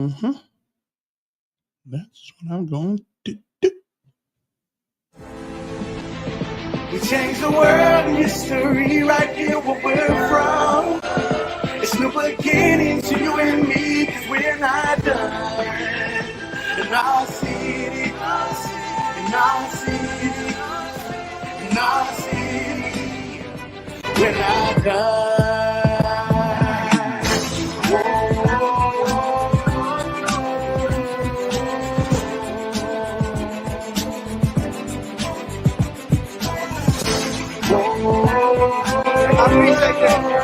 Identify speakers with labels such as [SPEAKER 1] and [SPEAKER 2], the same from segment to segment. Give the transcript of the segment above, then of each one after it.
[SPEAKER 1] hmm That's what I'm going to do.
[SPEAKER 2] We change the world in history right here where we're from. It's new beginning to you and me, cause we're not done. In our city, in our city, in our city, we're not done. I appreciate that.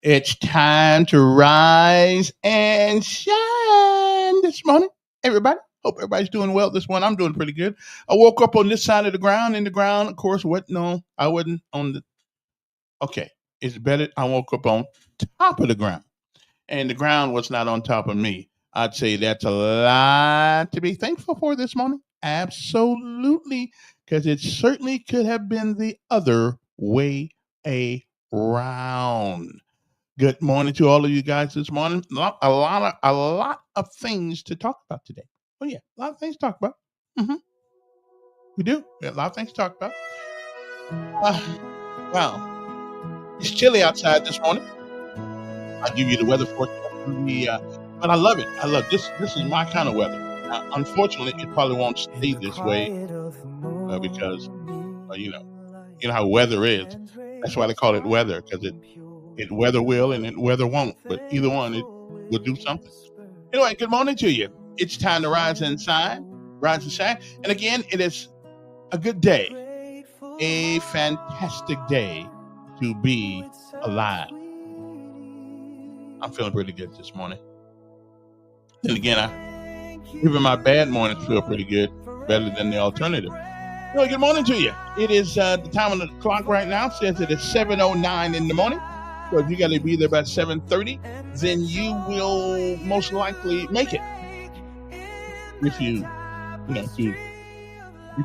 [SPEAKER 1] It's time to rise and shine this morning, everybody. Hope everybody's doing well this morning. I'm doing pretty good. I woke up on this side of the ground. In the ground, of course, what? No, I wasn't on the. Okay, it's better. I woke up on top of the ground, and the ground was not on top of me. I'd say that's a lot to be thankful for this morning. Absolutely, because it certainly could have been the other way around. Good morning to all of you guys this morning. A lot of things to talk about today. Oh yeah, a lot of things to talk about. hmm We do. We have a lot of things to talk about. Wow, it's chilly outside this morning. I'll give you the weather forecast. But I love it. I love this. This is my kind of weather. Unfortunately, it probably won't stay this way because you know how weather is. That's why they call it weather because it weather will and it weather won't. But either one, it will do something. Anyway, good morning to you. It's time to rise and shine. And again, it is a good day, a fantastic day to be alive. I'm feeling pretty good this morning. And again, even my bad mornings feel pretty good, better than the alternative. Well, good morning to you. It is the time on the clock right now. It says it is 7:09 in the morning. So if you got to be there by 7:30, then you will most likely make it. If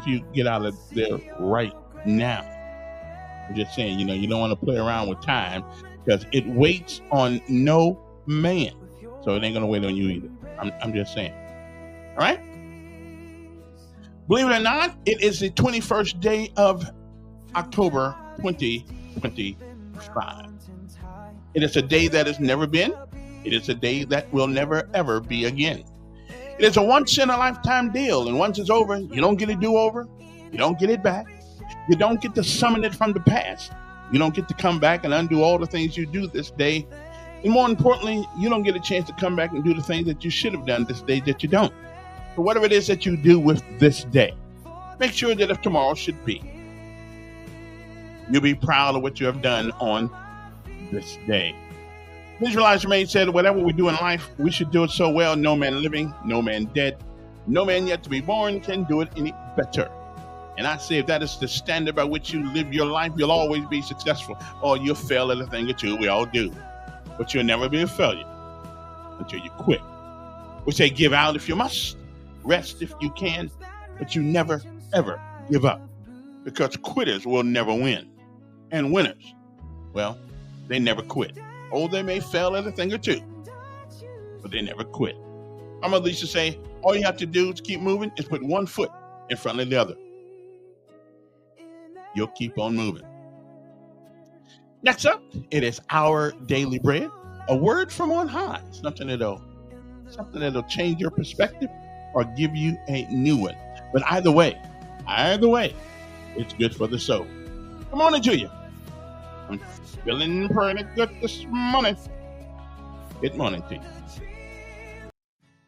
[SPEAKER 1] you get out of there right now. I'm just saying, you don't want to play around with time because it waits on no man. So it ain't gonna wait on you either. I'm just saying. All right. Believe it or not, it is the 21st day of October 2025. It is a day that has never been. It is a day that will never, ever be again. It is a once-in-a-lifetime deal, and once it's over, you don't get a do-over. You don't get it back. You don't get to summon it from the past. You don't get to come back and undo all the things you do this day. And more importantly, you don't get a chance to come back and do the things that you should have done this day that you don't. So whatever it is that you do with this day, make sure that if tomorrow should be, you'll be proud of what you have done on this day. Visualize Jermaine said, whatever we do in life, we should do it so well, no man living, no man dead, no man yet to be born can do it any better. And I say if that is the standard by which you live your life, you'll always be successful. Or you'll fail at a thing or two, we all do. But you'll never be a failure until you quit. We say give out if you must, rest if you can, but you never, ever give up. Because quitters will never win. And winners, well, they never quit. Oh, they may fail at a thing or two, but they never quit. My mother used to say, all you have to do to keep moving is put one foot in front of the other. You'll keep on moving. Next up, it is Our Daily Bread, a word from on high. Something that'll change your perspective or give you a new one. But either way, it's good for the soul. Good morning to you. I'm feeling pretty good this morning. Good morning to you.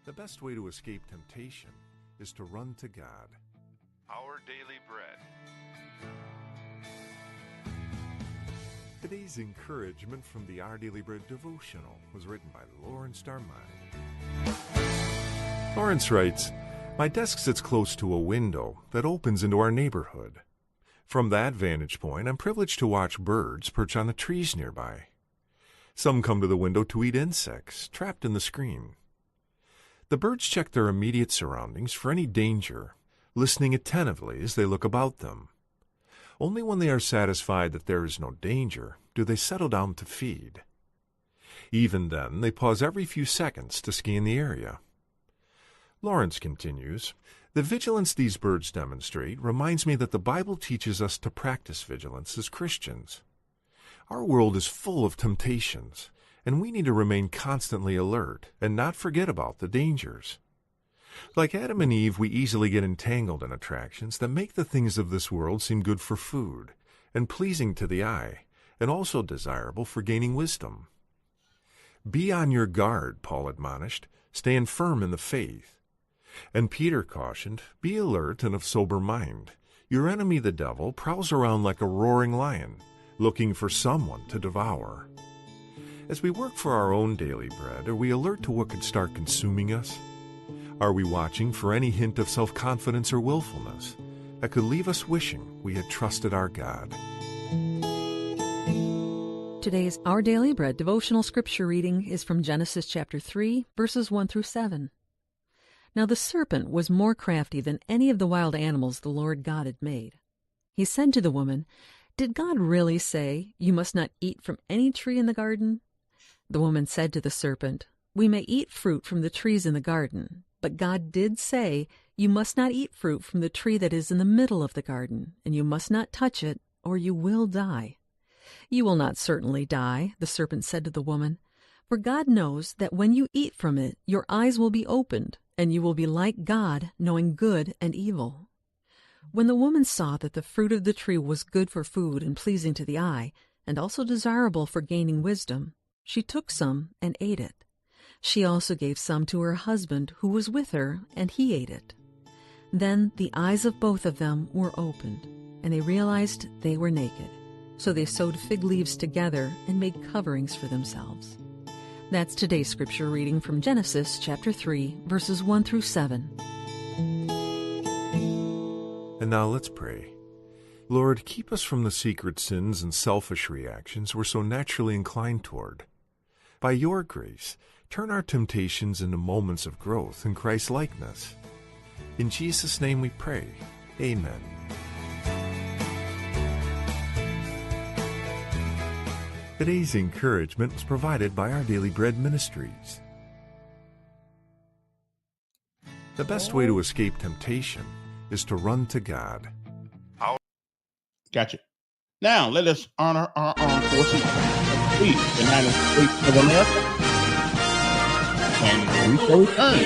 [SPEAKER 3] The best way to escape temptation is to run to God.
[SPEAKER 4] Our Daily Bread.
[SPEAKER 3] Today's encouragement from the Our Daily Bread devotional was written by Lawrence Darmani. Lawrence writes, my desk sits close to a window that opens into our neighborhood. From that vantage point, I'm privileged to watch birds perch on the trees nearby. Some come to the window to eat insects trapped in the screen. The birds check their immediate surroundings for any danger, listening attentively as they look about them. Only when they are satisfied that there is no danger do they settle down to feed. Even then, they pause every few seconds to scan the area. Lawrence continues, the vigilance these birds demonstrate reminds me that the Bible teaches us to practice vigilance as Christians. Our world is full of temptations, and we need to remain constantly alert and not forget about the dangers. Like Adam and Eve, we easily get entangled in attractions that make the things of this world seem good for food and pleasing to the eye, and also desirable for gaining wisdom. Be on your guard, Paul admonished. Stand firm in the faith. And Peter cautioned, be alert and of sober mind. Your enemy, the devil, prowls around like a roaring lion, looking for someone to devour. As we work for our own daily bread, are we alert to what could start consuming us? Are we watching for any hint of self-confidence or willfulness that could leave us wishing we had trusted our God?
[SPEAKER 5] Today's Our Daily Bread devotional scripture reading is from Genesis chapter 3, verses 1 through 7. Now the serpent was more crafty than any of the wild animals the Lord God had made. He said to the woman, did God really say, you must not eat from any tree in the garden? The woman said to the serpent, we may eat fruit from the trees in the garden, but God did say, you must not eat fruit from the tree that is in the middle of the garden, and you must not touch it, or you will die. You will not certainly die, the serpent said to the woman, for God knows that when you eat from it, your eyes will be opened, and you will be like God, knowing good and evil. When the woman saw that the fruit of the tree was good for food and pleasing to the eye, and also desirable for gaining wisdom, she took some and ate it. She also gave some to her husband who was with her, and he ate it. Then the eyes of both of them were opened, and they realized they were naked. So they sewed fig leaves together and made coverings for themselves. That's today's scripture reading from Genesis chapter 3, verses 1 through 7.
[SPEAKER 3] And now let's pray. Lord, keep us from the secret sins and selfish reactions we're so naturally inclined toward. By your grace, turn our temptations into moments of growth in Christ's likeness. In Jesus' name we pray. Amen. Today's encouragement was provided by Our Daily Bread Ministries. The best way to escape temptation is to run to God.
[SPEAKER 1] Gotcha. Now, let us honor our armed forces. Please, the United States of America, and we shall return.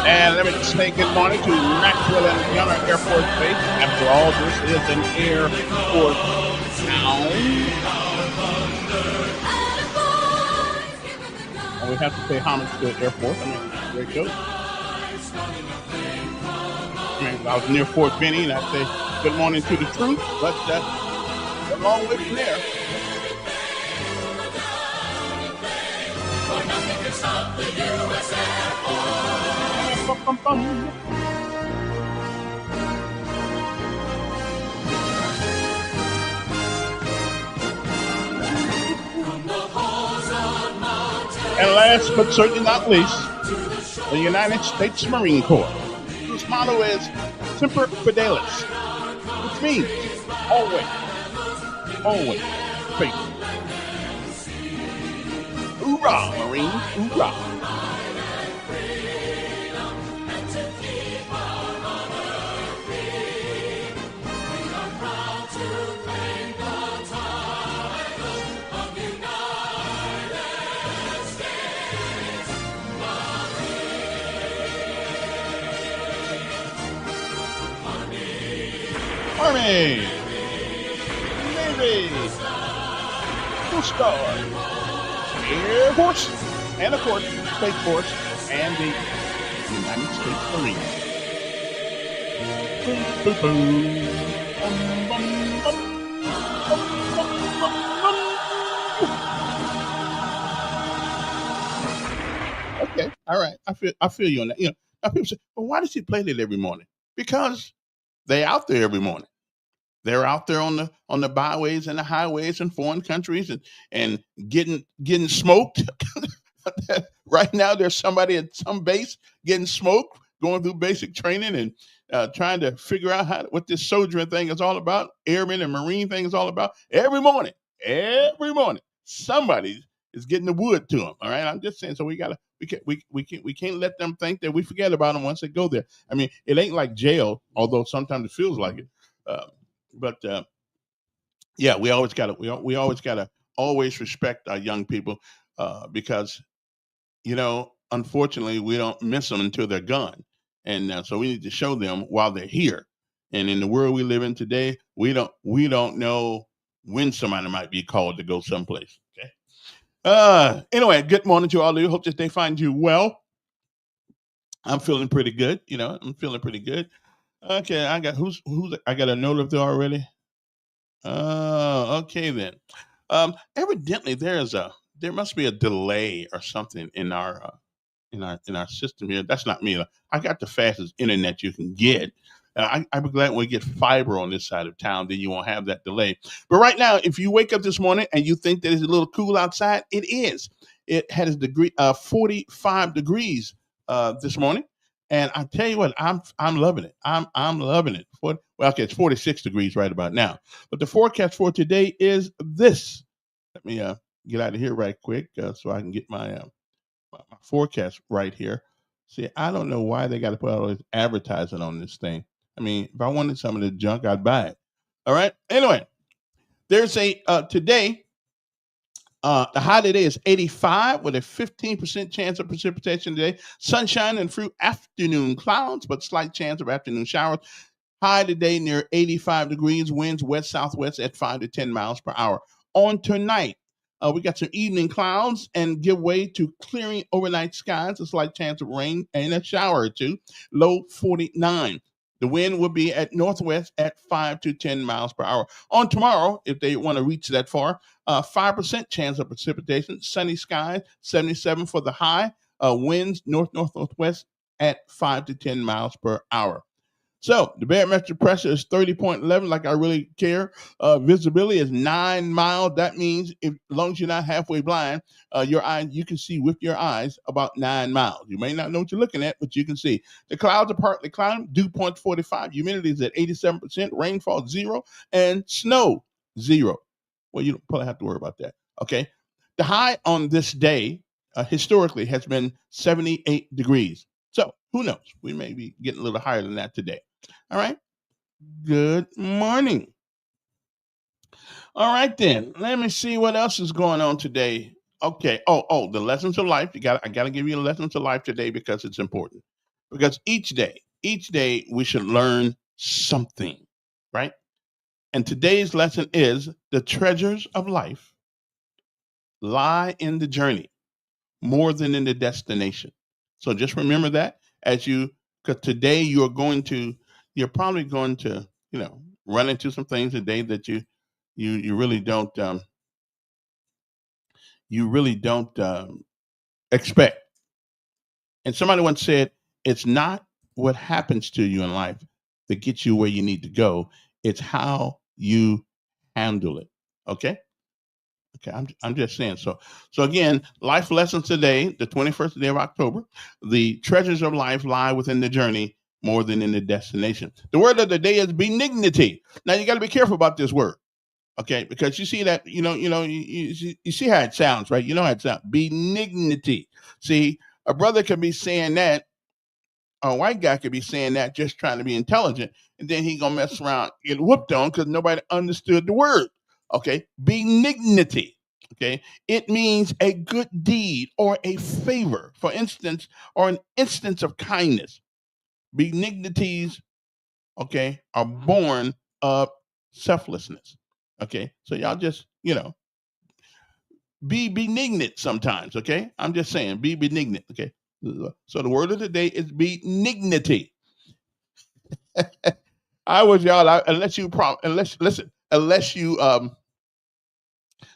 [SPEAKER 1] And let me just say good morning to Maxwell Indiana Air Force Base. After all, this is an Air Force town. And we have to pay homage to the Air Force. I mean, there it goes. I mean, if I was near Fort Benning, I'd say good morning to the troops, but that's a long way from there. Bum, bum. And last but certainly not least, the United States Marine Corps, whose motto is Semper Fidelis, which means always faithful. Hoorah, Marines, hoorah. Army, Navy, Coast Guard, Air Force, and of course, Space Force, and the United States Marines. Boom, boom, boom. Bum, bum, bum, bum, bum, bum, bum. Okay, all right. I feel you on that. You know, now people say, well, why does he play that every morning? Because they're out there every morning. They're out there on the byways and the highways in foreign countries and getting smoked. Right now, there's somebody at some base getting smoked, going through basic training and trying to figure out what this soldiering thing is all about, airman and marine thing is all about. Every morning, somebody is getting the wood to them. All right, I'm just saying. So we can't let them think that we forget about them once they go there. I mean, it ain't like jail, although sometimes it feels like it. But yeah, we always gotta always respect our young people because unfortunately, we don't miss them until they're gone, and so we need to show them while they're here. And in the world we live in today, we don't know when somebody might be called to go someplace. Okay. Anyway, good morning to all of you. Hope that they find you well. I'm feeling pretty good. I'm feeling pretty good. Okay, I got I got a note up there already. Okay then. Evidently, there must be a delay or something in our system here. That's not me. I got the fastest internet you can get. I'd be glad when we get fiber on this side of town, then you won't have that delay. But right now, if you wake up this morning and you think that it's a little cool outside, it is. It had a 45 degrees this morning, and I tell you what, I'm loving it. I'm loving it. Well, okay, it's 46 degrees right about now. But the forecast for today is this. Let me get out of here right quick so I can get my forecast right here. See, I don't know why they got to put all this advertising on this thing. I mean, if I wanted some of the junk, I'd buy it. All right. Anyway, there's a today. The high today is 85 with a 15% chance of precipitation today. Sunshine and through afternoon clouds, but slight chance of afternoon showers. High today near 85 degrees. Winds west-southwest at 5 to 10 miles per hour. On tonight, we got some evening clouds and give way to clearing overnight skies. A slight chance of rain and a shower or two. Low 49. The wind will be at northwest at 5 to 10 miles per hour. On tomorrow, if they want to reach that far, 5% chance of precipitation. Sunny skies, 77 for the high. Winds northwest at 5 to 10 miles per hour. So the barometric pressure is 30.11, like I really care. Visibility is 9 miles. That means as long as you're not halfway blind, you can see with your eyes about 9 miles. You may not know what you're looking at, but you can see. The clouds are partly cloudy, dew point 45, humidity is at 87%, rainfall 0, and snow 0. Well, you don't probably have to worry about that. Okay. The high on this day historically has been 78 degrees. So who knows? We may be getting a little higher than that today. All right. Good morning. All right, then. Let me see what else is going on today. Okay. The lessons of life. I got to give you the lessons of life today because it's important. Because each day we should learn something, right? And today's lesson is the treasures of life lie in the journey more than in the destination. So just remember that because today you're probably going to, run into some things today that you really don't expect. And somebody once said, it's not what happens to you in life that gets you where you need to go. It's how you handle it. Okay. Okay, I'm just saying. So again, life lessons today, the 21st day of October. The treasures of life lie within the journey more than in the destination. The word of the day is benignity. Now you got to be careful about this word, okay? Because you see that you see how it sounds, right? You know how it sounds. Benignity. See, a brother could be saying that, a white guy could be saying that, just trying to be intelligent, and then he gonna mess around, get whooped on because nobody understood the word. Okay, benignity. Okay, it means a good deed or a favor, for instance, or an instance of kindness. Benignities, okay, are born of selflessness. Okay, so y'all just, be benignant sometimes. Okay, I'm just saying, be benignant. Okay, so the word of the day is benignity. I was y'all, unless you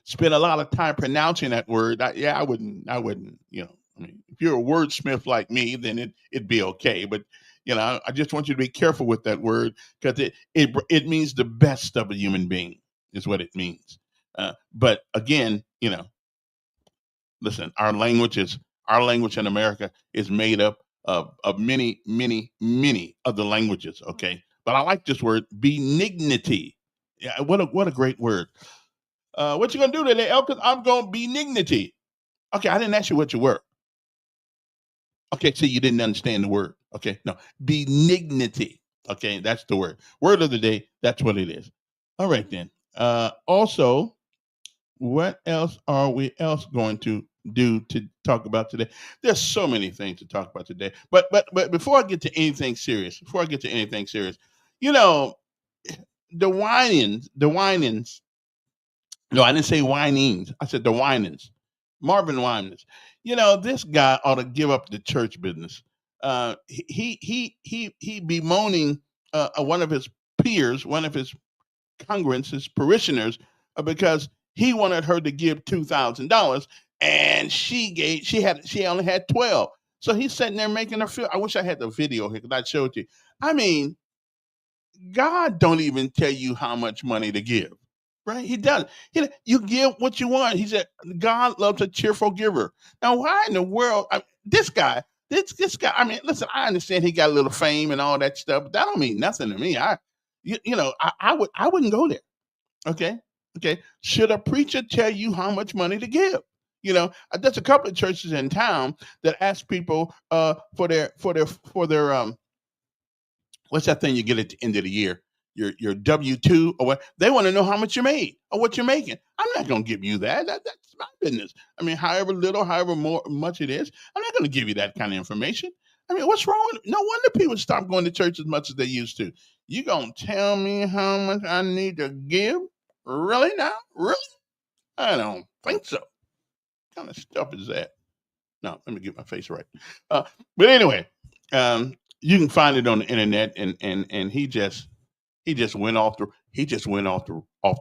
[SPEAKER 1] spend a lot of time pronouncing that word. I wouldn't. I mean, if you're a wordsmith like me, then it'd be okay. But I just want you to be careful with that word because it means the best of a human being is what it means. But again, listen, our language in America is made up of many, many, many other languages. Okay, but I like this word, benignity. Yeah, what a great word. What you gonna do today, Elkins? I'm gonna benignity. Okay, I didn't ask you what you were. Okay, see, you didn't understand the word. Okay, no, benignity. Okay, that's the word. Word of the day. That's what it is. All right then. Also, what else are we going to do to talk about today? There's so many things to talk about today. But before I get to anything serious, the whinings. No, I didn't say whinings. I said the whinings. Marvin Winans. This guy ought to give up the church business. He bemoaning one of his peers, one of his congregants, his parishioners, because He wanted her to give $2,000, and she only had 12. So he's sitting there making her feel. I wish I had the video here because I'd show it to you. I mean, God don't even tell you how much money to give, right? He doesn't. You give what you want. He said, God loves a cheerful giver. Now, why in the world? This guy. I mean, listen. I understand he got a little fame and all that stuff, but that don't mean nothing to me. I wouldn't go there. Okay. Should a preacher tell you how much money to give? There's a couple of churches in town that ask people for their what's that thing you get at the end of the year? Your W-2 or what? They want to know how much you made or what you're making. I'm not going to give you that. That's my business. I mean, however little, however much it is, I'm not going to give you that kind of information. I mean, what's wrong with it? No wonder people stop going to church as much as they used to. You going to tell me how much I need to give? Really now? Really? I don't think so. What kind of stuff is that? No, let me get my face right. But anyway, you can find it on the internet, and he just went off the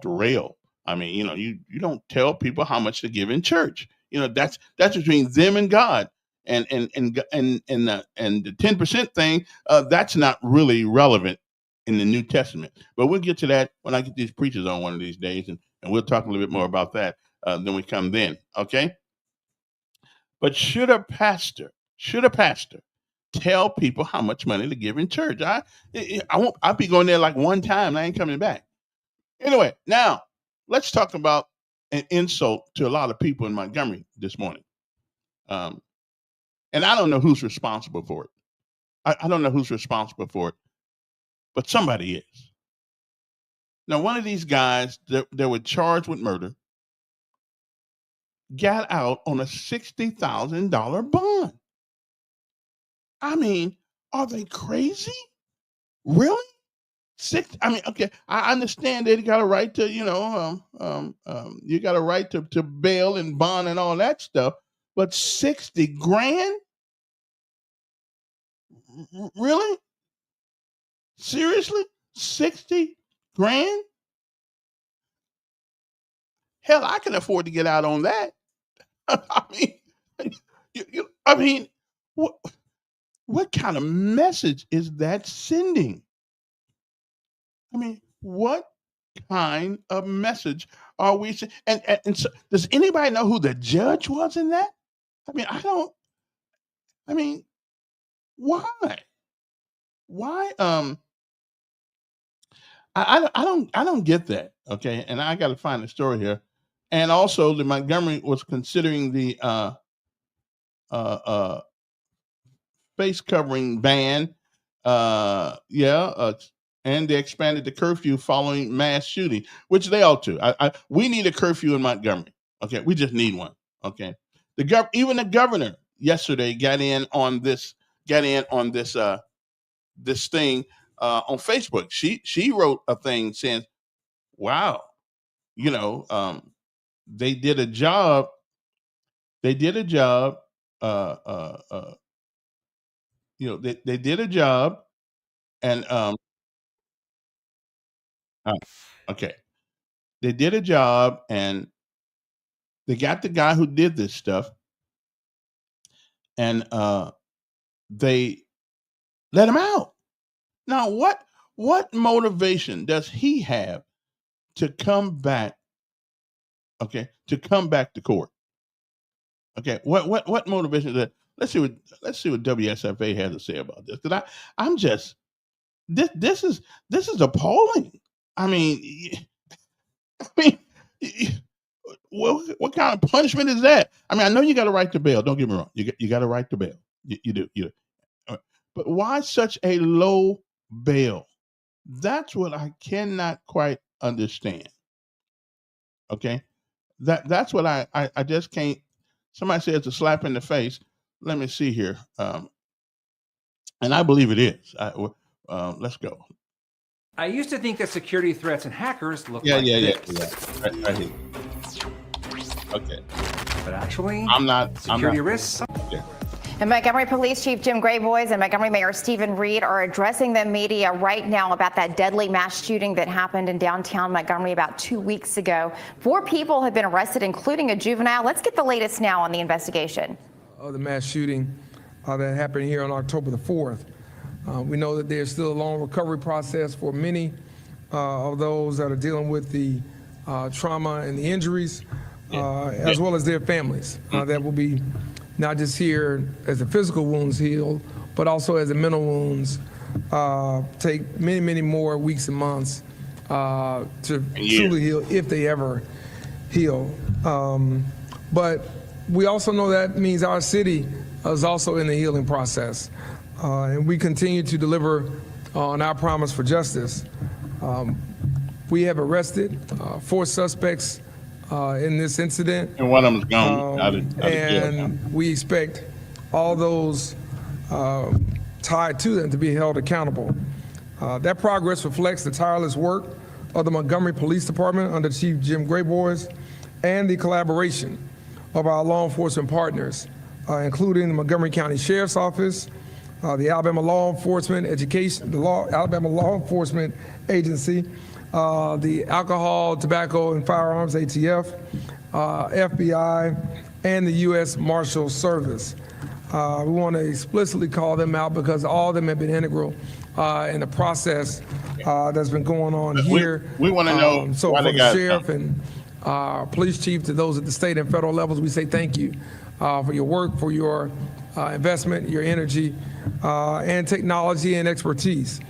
[SPEAKER 1] rail. I mean, you don't tell people how much to give in church. That's between them and God. And the 10% thing, that's not really relevant in the New Testament. But we'll get to that when I get these preachers on one of these days, and we'll talk a little bit more about that when we come then. Okay. But should a pastor tell people how much money to give in church? I'll be going there like one time and I ain't coming back. Anyway, now let's talk about an insult to a lot of people in Montgomery this morning. And I don't know who's responsible for it. I don't know who's responsible for it, but somebody is. Now, one of these guys that were charged with murder got out on a $60,000 bond. I mean, are they crazy? Really? Okay, I understand that you got a right to, you got a right to bail and bond and all that stuff, but $60,000? Really? Seriously? $60,000? Hell, I can afford to get out on that. I mean, what kind of message is that sending? I mean, what kind of message are we sending? And so, does anybody know who the judge was in that? I mean, why? Why? I don't get that. Okay, and I got to find the story here. And also, the Montgomery was considering the face covering ban. And they expanded the curfew following mass shooting, which they ought to. We need a curfew in Montgomery. Okay, we just need one. Okay, even the governor yesterday got in on this this thing on Facebook. She wrote a thing saying, "Wow, they did a job. They did a job. They did a job, and okay, they did a job, and they got the guy who did this stuff, and they let him out. Now, what motivation does he have to come back? Okay, to come back to court. Okay, what motivation is that? Let's see what WSFA has to say about this. Because I'm just this is appalling. I mean, what kind of punishment is that? I mean, I know you got a right to bail. Don't get me wrong. You got a right to bail. You do. But why such a low bail? That's what I cannot quite understand. Okay, that's what I just can't. Somebody said it's a slap in the face. Let me see here, and I believe it is. Let's go.
[SPEAKER 6] I used to think that security threats and hackers look like this.
[SPEAKER 1] Yeah. Right here. Okay.
[SPEAKER 6] But actually,
[SPEAKER 1] I'm not
[SPEAKER 6] security risks.
[SPEAKER 1] Okay.
[SPEAKER 7] And Montgomery Police Chief Jim Grayboys and Montgomery Mayor Stephen Reed are addressing the media right now about that deadly mass shooting that happened in downtown Montgomery about 2 weeks ago. 4 people have been arrested, including a juvenile. Let's get the latest now on the investigation.
[SPEAKER 8] The mass shooting that happened here on October the 4th. We know that there's still a long recovery process for many of those that are dealing with the trauma and the injuries, as well as their families that will be not just here as the physical wounds heal, but also as the mental wounds take many, many more weeks and months to truly heal, if they ever heal. But we also know that means our city is also in the healing process. And we continue to deliver on our promise for justice. We have arrested 4 suspects in this incident.
[SPEAKER 1] And one of them is gone out of jail now.
[SPEAKER 8] We expect all those tied to them to be held accountable. That progress reflects the tireless work of the Montgomery Police Department under Chief Jim Grayboys and the collaboration of our law enforcement partners, including the Montgomery County Sheriff's Office, the Alabama Law Enforcement Alabama Law Enforcement Agency, the Alcohol, Tobacco, and Firearms, ATF, FBI, and the U.S. Marshal Service. We want to explicitly call them out because all of them have been integral in the process that's been going on here.
[SPEAKER 1] We want to know
[SPEAKER 8] so
[SPEAKER 1] why
[SPEAKER 8] for
[SPEAKER 1] they
[SPEAKER 8] the
[SPEAKER 1] got
[SPEAKER 8] sheriff and police chief, to those at the state and federal levels, we say thank you for your work, for your investment, your energy, and technology and expertise.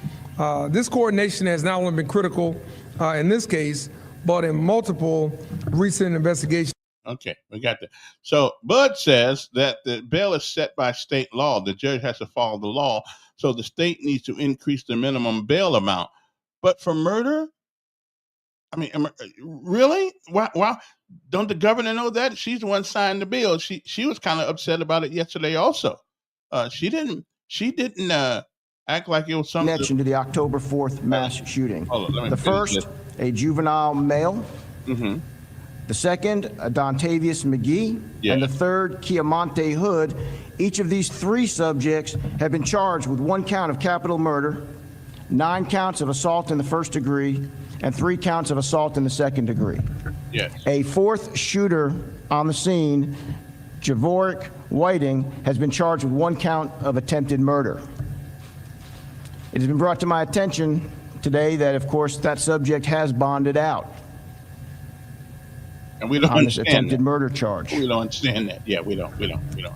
[SPEAKER 8] This coordination has not only been critical in this case, but in multiple recent investigations.
[SPEAKER 1] Okay, we got that. So Bud says that the bail is set by state law. The judge has to follow the law. So the state needs to increase the minimum bail amount. But for murder, I mean, really? Why? Don't the governor know that? She's the one signed the bill. She was kind of upset about it yesterday also. She didn't act like it was something.
[SPEAKER 9] Connection to the October 4th mass shooting. The first, a juvenile male.
[SPEAKER 1] Mm-hmm.
[SPEAKER 9] The second, Dontavius McGee.
[SPEAKER 1] Yes.
[SPEAKER 9] And the third, Keamonte Hood. Each of these 3 subjects have been charged with 1 count of capital murder, 9 counts of assault in the first degree, and 3 counts of assault in the second degree.
[SPEAKER 1] Yes.
[SPEAKER 9] A 4th shooter on the scene, Javoric Whiting, has been charged with 1 count of attempted murder. It has been brought to my attention today that, of course, that subject has bonded out.
[SPEAKER 1] And we don't
[SPEAKER 9] on this
[SPEAKER 1] understand
[SPEAKER 9] attempted
[SPEAKER 1] that.
[SPEAKER 9] Murder charge.
[SPEAKER 1] We don't understand that. Yeah, we don't understand.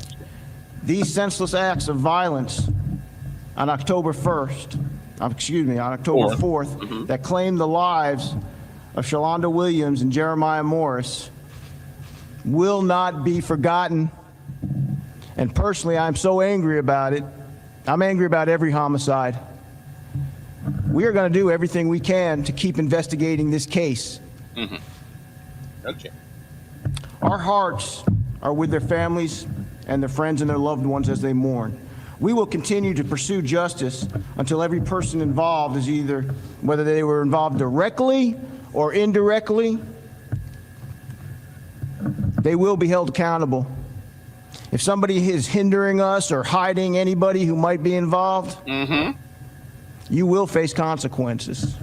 [SPEAKER 9] These senseless acts of violence on October 4th,
[SPEAKER 1] Mm-hmm.
[SPEAKER 9] that claimed the lives of Shalonda Williams and Jeremiah Morris will not be forgotten. And personally, I'm so angry about it. I'm angry about every homicide. We are going to do everything we can to keep investigating this case.
[SPEAKER 1] Mm-hmm. Okay.
[SPEAKER 9] Our hearts are with their families and their friends and their loved ones as they mourn. We will continue to pursue justice until every person involved is either, whether they were involved directly or indirectly, they will be held accountable. If somebody is hindering us or hiding anybody who might be involved, you will face consequences.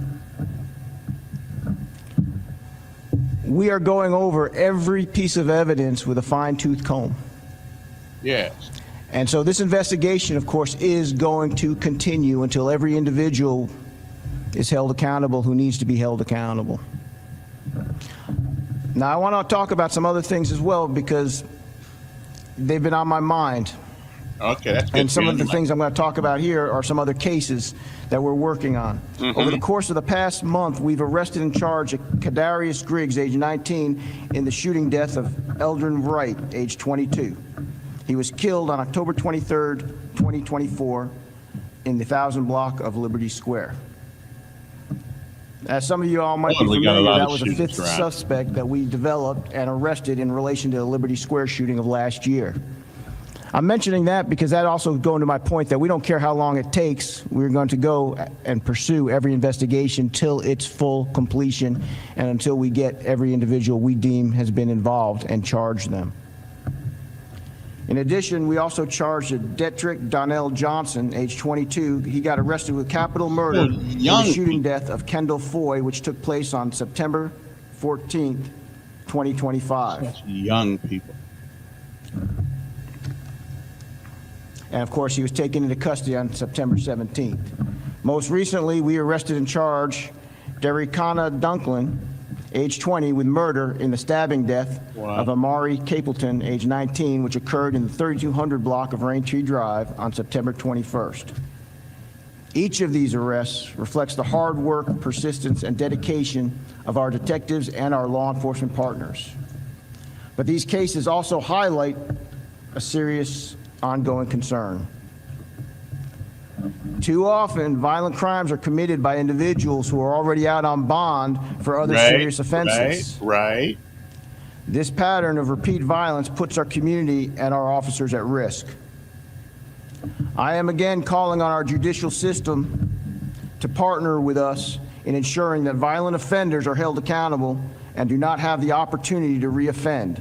[SPEAKER 9] We are going over every piece of evidence with a fine-tooth comb.
[SPEAKER 1] Yes.
[SPEAKER 9] And so this investigation, of course, is going to continue until every individual is held accountable who needs to be held accountable. Now, I want to talk about some other things as well because they've been on my mind.
[SPEAKER 1] Okay, that's good.
[SPEAKER 9] And some of the things I'm going to talk about here are some other cases that we're working on. Over the course of the past month, we've arrested and charged Kadarius Griggs, age 19, in the shooting death of Eldrin Wright, age 22. He was killed on October 23rd, 2024, in the 1000 block of Liberty Square. As some of you all might be familiar, that was the 5th suspect that we developed and arrested in relation to the Liberty Square shooting of last year. I'm mentioning that because that also goes to my point that we don't care how long it takes. We're going to go and pursue every investigation till its full completion and until we get every individual we deem has been involved and charge them. In addition, we also charged Detrick Donnell Johnson, age 22. He got arrested with capital murder in the shooting death of Kendall Foy, which took place on September 14th, 2025.
[SPEAKER 1] That's young people.
[SPEAKER 9] And of course, he was taken into custody on September 17th. Most recently, we arrested and charged Derrickana Dunklin, age 20, with murder in the stabbing death of Amari Capleton, age 19, which occurred in the 3200 block of Raintree Drive on September 21st. Each of these arrests reflects the hard work, persistence, and dedication of our detectives and our law enforcement partners. But these cases also highlight a serious ongoing concern. Too often, violent crimes are committed by individuals who are already out on bond for other serious offenses.
[SPEAKER 1] Right.
[SPEAKER 9] This pattern of repeat violence puts our community and our officers at risk. I am again calling on our judicial system to partner with us in ensuring that violent offenders are held accountable and do not have the opportunity to reoffend.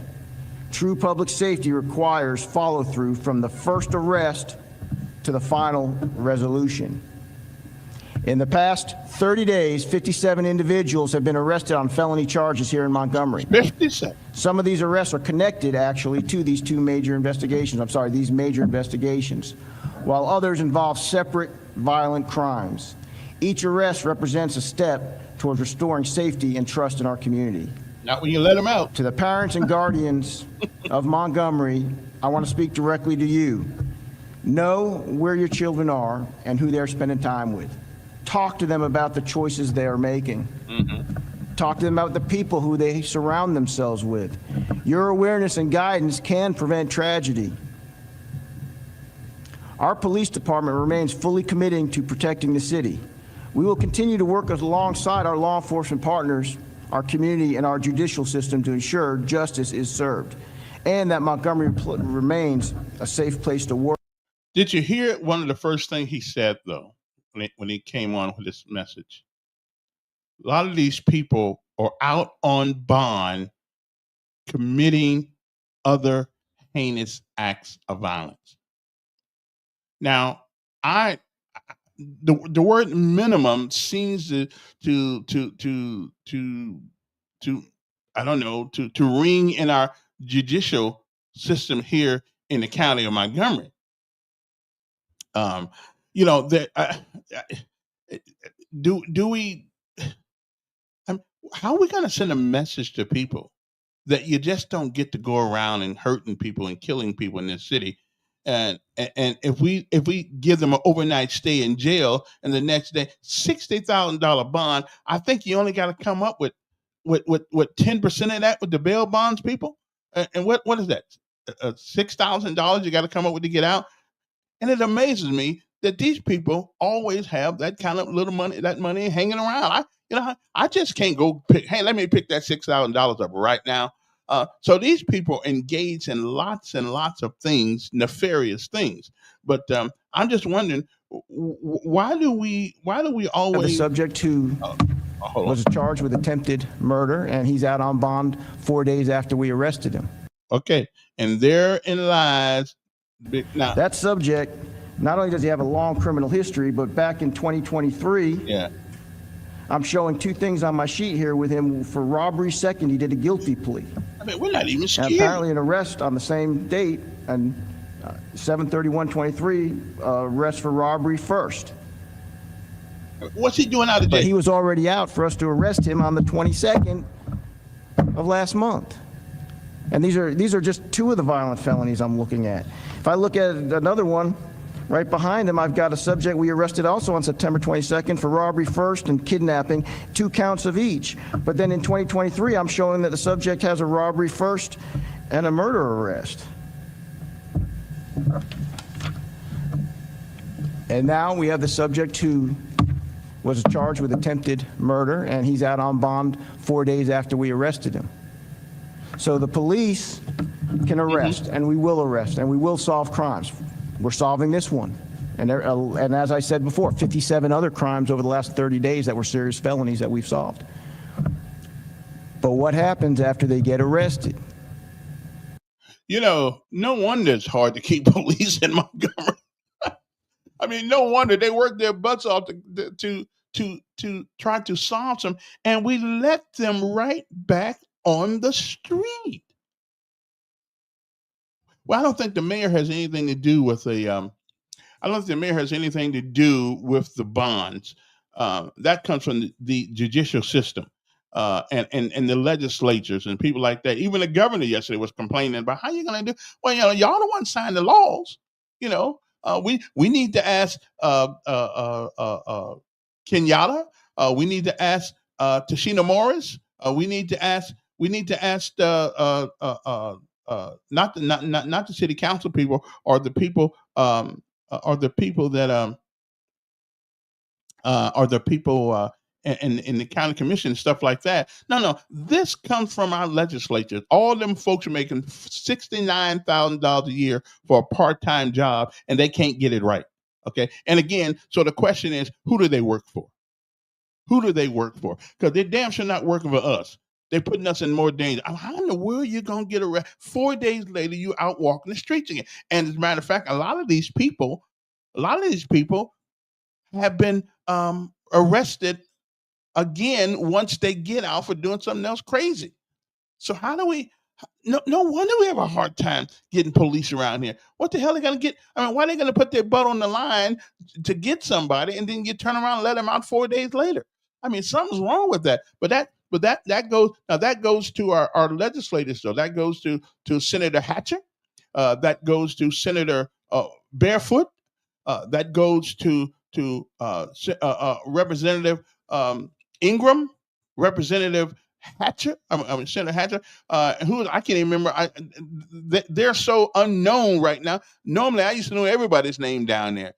[SPEAKER 9] True public safety requires follow-through from the first arrest to the final resolution. In the past 30 days, 57 individuals have been arrested on felony charges here in Montgomery.
[SPEAKER 1] 57.
[SPEAKER 9] Some of these arrests are connected, actually, to these major investigations, while others involve separate violent crimes. Each arrest represents a step towards restoring safety and trust in our community.
[SPEAKER 1] Not when you let them out.
[SPEAKER 9] To the parents and guardians of Montgomery, I want to speak directly to you. Know where your children are and who they're spending time with. Talk to them about the choices they are making. Talk to them about the people who they surround themselves with. Your awareness and guidance can prevent tragedy. Our police department remains fully committed to protecting the city. We will continue to work alongside our law enforcement partners, our community, and our judicial system to ensure justice is served and that Montgomery remains a safe place to work.
[SPEAKER 1] Did you hear one of the first things he said, though, when he came on with this message? A lot of these people are out on bond committing other heinous acts of violence. Now, the word minimum seems to I don't know, to ring in our judicial system here in the county of Montgomery. How are we going to send a message to people that you just don't get to go around and hurting people and killing people in this city? And if we give them an overnight stay in jail and the next day $60,000 bond, I think you only got to come up with 10% of that with the bail bonds, people. And what is that? $6,000 you got to come up with to get out. And it amazes me that these people always have that kind of little money, that money hanging around. I just can't go pick. Hey, let me pick that $6,000 up right now. So these people engage in lots and lots of things, nefarious things. But I'm just wondering, why do we always?
[SPEAKER 9] The subject who was charged with attempted murder, and he's out on bond 4 days after we arrested him.
[SPEAKER 1] Okay, and therein lies. Now,
[SPEAKER 9] that subject, not only does he have a long criminal history, but back in 2023, I'm showing two things on my sheet here with him. For robbery second, he did a guilty plea.
[SPEAKER 1] I mean, we're not even scared.
[SPEAKER 9] And apparently an arrest on the same date, and 7/31/23, arrest for robbery first.
[SPEAKER 1] What's he doing out of jail?
[SPEAKER 9] But he was already out for us to arrest him on the 22nd of last month. And these are just two of the violent felonies I'm looking at. If I look at another one, right behind him, I've got a subject we arrested also on September 22nd for robbery first and kidnapping, 2 counts of each. But then in 2023, I'm showing that the subject has a robbery first and a murder arrest. And now we have the subject who was charged with attempted murder, and he's out on bond 4 days after we arrested him. So the police can arrest, and we will arrest, and we will solve crimes. We're solving this one. And as I said before, 57 other crimes over the last 30 days that were serious felonies that we've solved. But what happens after they get arrested?
[SPEAKER 1] no wonder it's hard to keep police in Montgomery. I mean, no wonder they work their butts off to try to solve some, and we let them right back on the street. Well, I don't think the mayor has anything to do with I don't think the mayor has anything to do with the bonds. That comes from the judicial system and the legislatures and people like that. Even the governor yesterday was complaining about how you going to do. Well, y'all the ones signed the laws. We need to ask Kenyatta. We need to ask Tashina Morris. We need to ask not the city council people or the people that are the people in the county commission and stuff like that. No, this comes from our legislatures. All them folks are making $69,000 a year for a part-time job, and they can't get it right. Okay, and again, so the question is, who do they work for? Who do they work for? Because they're damn sure not working for us. They're putting us in more danger. How in the world are you going to get arrested? 4 days later, you out walking the streets again. And as a matter of fact, a lot of these people have been arrested again once they get out for doing something else crazy. So how do we? No wonder we have a hard time getting police around here. What the hell are they going to get? I mean, why are they going to put their butt on the line to get somebody and then you turn around and let them out 4 days later? I mean, something's wrong with that. But that goes to our legislators, though. That goes to Senator Hatcher. That goes to Senator Barefoot. That goes to Representative Ingram, Representative Hatcher. Senator Hatcher. Who I can't even remember. They're so unknown right now. Normally, I used to know everybody's name down there.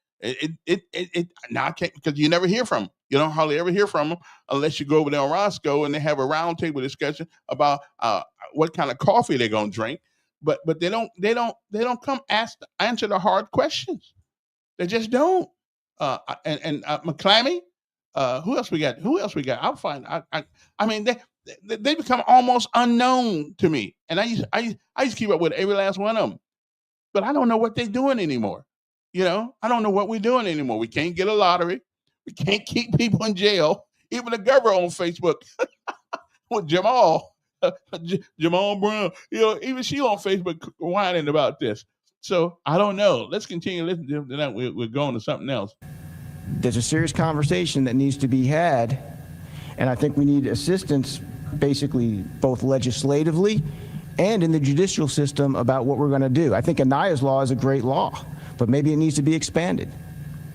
[SPEAKER 1] Now I can't, because you never hear from them. You don't hardly ever hear from them unless you go over there on Roscoe and they have a roundtable discussion about what kind of coffee they're gonna drink. But they don't come answer the hard questions. They just don't. And McClammy. Who else we got? I'll find. I mean, they become almost unknown to me. And I used to keep up with every last one of them. But I don't know what they're doing anymore. I don't know what we're doing anymore. We can't get a lottery. We can't keep people in jail. Even the governor on Facebook with Jamal Brown. Even she on Facebook whining about this. So I don't know. Let's continue listening to that. We're going to something else.
[SPEAKER 9] There's a serious conversation that needs to be had, and I think we need assistance, basically both legislatively and in the judicial system, about what we're going to do. I think Anaya's law is a great law, but maybe it needs to be expanded.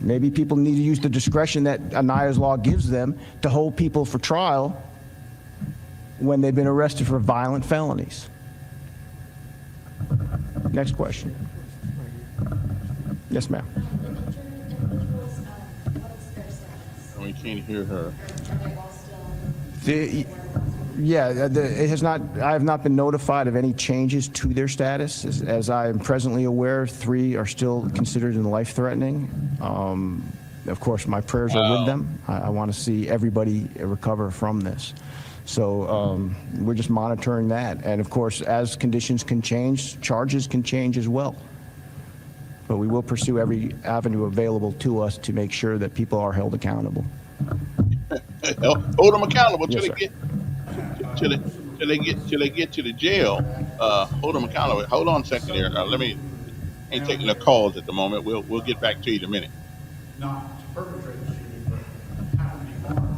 [SPEAKER 9] Maybe people need to use the discretion that Anaya's law gives them to hold people for trial when they've been arrested for violent felonies. Next question. Yes, ma'am.
[SPEAKER 1] We can't hear her.
[SPEAKER 9] It has not. I have not been notified of any changes to their status. As I am presently aware, 3 are still considered life-threatening. Of course, my prayers are with them. I want to see everybody recover from this. So we're just monitoring that. And of course, as conditions can change, charges can change as well. But we will pursue every avenue available to us to make sure that people are held accountable.
[SPEAKER 1] Hold them accountable till
[SPEAKER 9] Yes,
[SPEAKER 1] they get to the jail. Hold them accountable. Hold on a second here. Ain't taking the calls at the moment. We'll get back to you in a minute.
[SPEAKER 10] Not to perpetrate the shooting, but how to be harmed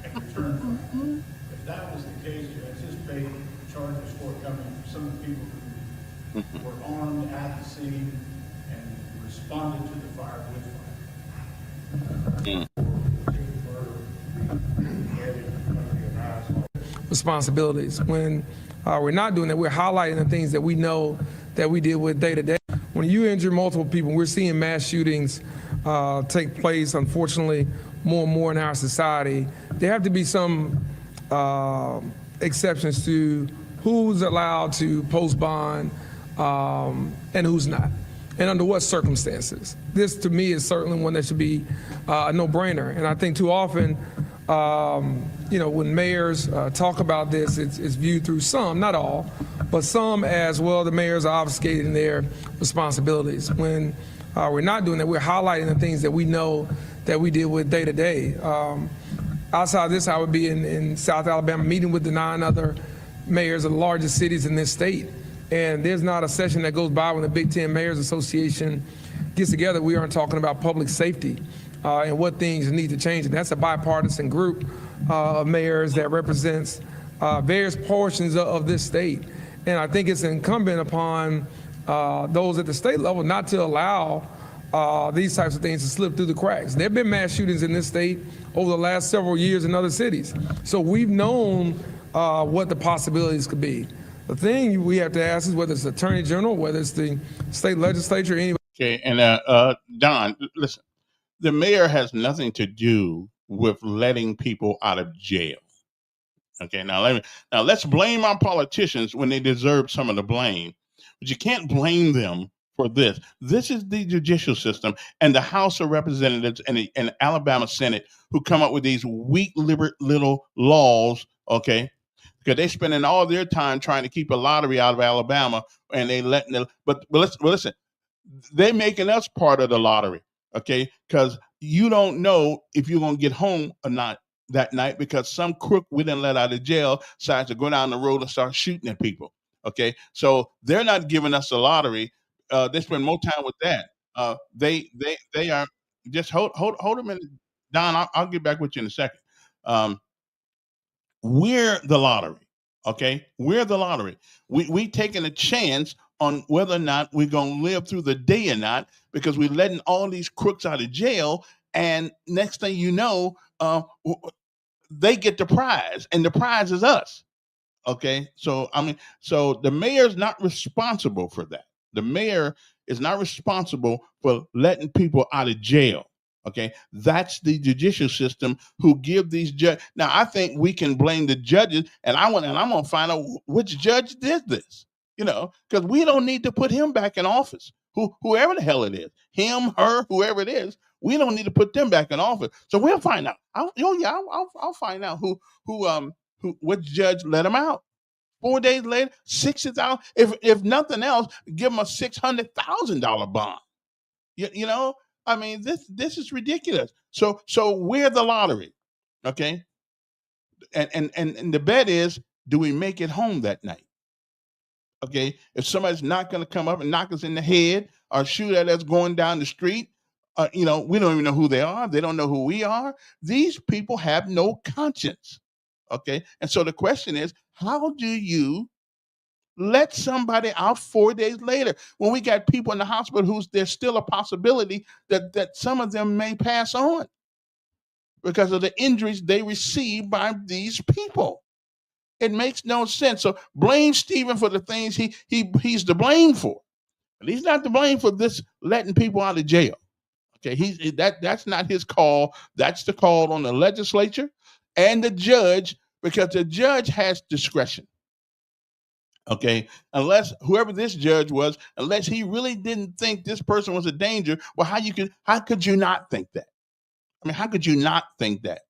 [SPEAKER 10] and return. If that was the case, you anticipate charges forthcoming for some of the people who were armed at the scene and responded to the fire with fire.
[SPEAKER 8] Responsibilities. When we're not doing that, we're highlighting the things that we know that we deal with day to day. When you injure multiple people, we're seeing mass shootings take place, unfortunately, more and more in our society. There have to be some exceptions to who's allowed to post bond and who's not, and under what circumstances. This, to me, is certainly one that should be a no-brainer. And I think too often when mayors talk about this, it's viewed through some, not all, but some as, well, the mayors are obfuscating their responsibilities. When we're not doing that, we're highlighting the things that we know that we deal with day to day. Outside of this, I would be in South Alabama meeting with the 9 other mayors of the largest cities in this state. And there's not a session that goes by when the Big Ten Mayors Association gets together. We aren't talking about public safety and what things need to change. And that's a bipartisan group of mayors that represents various portions of this state. And I think it's incumbent upon those at the state level not to allow these types of things to slip through the cracks. There have been mass shootings in this state over the last several years in other cities. So we've known what the possibilities could be. The thing we have to ask is whether it's the Attorney General, whether it's the state legislature, anybody.
[SPEAKER 1] Okay, and Don, listen, the mayor has nothing to do with letting people out of jail. Okay, now let's blame our politicians when they deserve some of the blame, but you can't blame them for this. This is the judicial system and the House of Representatives and the Alabama Senate who come up with these weak little laws, okay? Because they're spending all their time trying to keep a lottery out of Alabama, and they letting them. But listen, they're making us part of the lottery, okay? Because you don't know if you're gonna get home or not that night because some crook we didn't let out of jail decides to go down the road and start shooting at people. Okay, so they're not giving us the lottery. They spend more time with that. They are just hold a minute, Don. I'll get back with you in a second. We're the lottery, okay? We're the lottery. We taking a chance on whether or not we're gonna live through the day or not because we're letting all these crooks out of jail, and next thing you know, they get the prize, and the prize is us. Okay, so so the mayor's not responsible for that. The mayor is not responsible for letting people out of jail. Okay, that's the judicial system who give these judges. Now, I think we can blame the judges, and I'm gonna find out which judge did this. Because we don't need to put him back in office. Whoever the hell it is, him, her, whoever it is, we don't need to put them back in office. So we'll find out. I'll find out which judge let him out. 4 days later, $60,000. If nothing else, give him a $600,000 bond. This is ridiculous. So we're the lottery, okay? And the bet is, do we make it home that night? Okay, if somebody's not going to come up and knock us in the head or shoot at us going down the street, we don't even know who they are. They don't know who we are. These people have no conscience. Okay, and so the question is, how do you let somebody out 4 days later when we got people in the hospital there's still a possibility that some of them may pass on because of the injuries they received by these people? It makes no sense. So blame Stephen for the things he's to blame for, but he's not to blame for this letting people out of jail. Okay, that's not his call. That's the call on the legislature and the judge, because the judge has discretion. Okay, unless whoever this judge was, unless he really didn't think this person was a danger, well, how could you not think that? How could you not think that?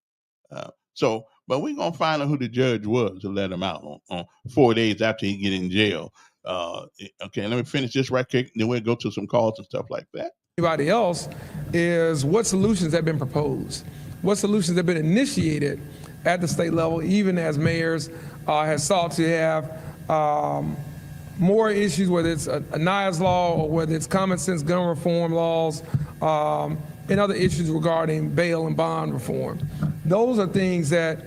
[SPEAKER 1] But we're gonna find out who the judge was to let him out on 4 days after he get in jail. Okay, let me finish this right quick, then we'll go to some calls and stuff like that.
[SPEAKER 8] Anybody else is what solutions have been proposed? What solutions have been initiated at the state level, even as mayors have sought to have more issues, whether it's a NIAS law or whether it's common sense gun reform laws, and other issues regarding bail and bond reform. Those are things that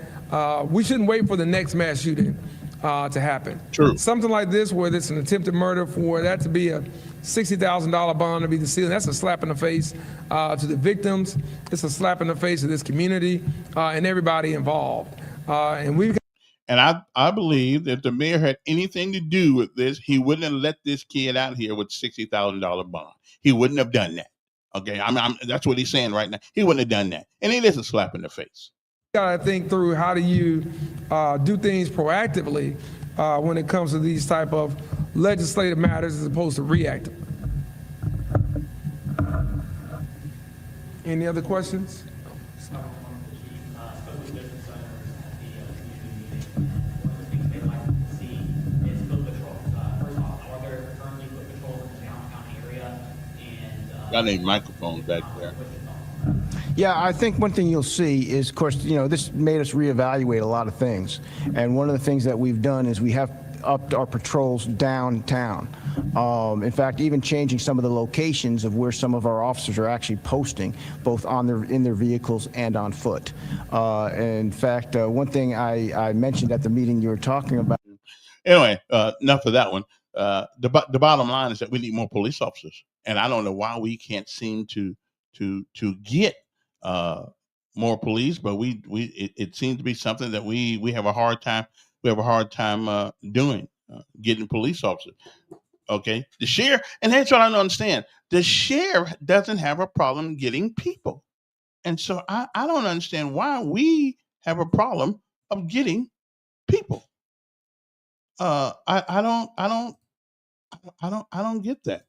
[SPEAKER 8] we shouldn't wait for the next mass shooting to happen.
[SPEAKER 1] True.
[SPEAKER 8] Something like this, whether it's an attempted murder, for that to be a $60,000 bond to be the ceiling, that's a slap in the face to the victims. It's a slap in the face of this community and everybody involved.
[SPEAKER 1] And I believe that if the mayor had anything to do with this, he wouldn't have let this kid out here with $60,000 bond. He wouldn't have done that. Okay, that's what he's saying right now. He wouldn't have done that. And it is a slap in the face.
[SPEAKER 8] You gotta think through, how do you do things proactively when it comes to these type of legislative matters as opposed to reactive. Any other questions?
[SPEAKER 1] Got any microphones back there?
[SPEAKER 9] Yeah, I think one thing you'll see is, of course, this made us reevaluate a lot of things. And one of the things that we've done is we have upped our patrols downtown. In fact, even changing some of the locations of where some of our officers are actually posting, both in their vehicles and on foot. In fact, one thing I mentioned at the meeting you were talking about.
[SPEAKER 1] Anyway, enough of that one. The bottom line is that we need more police officers, and I don't know why we can't seem to get more police, but it seems to be something that we have a hard time. We have a hard time doing getting police officers. Okay, the sheriff, and that's what I don't understand. The sheriff doesn't have a problem getting people, and so I don't understand why we have a problem of getting people. I don't get that.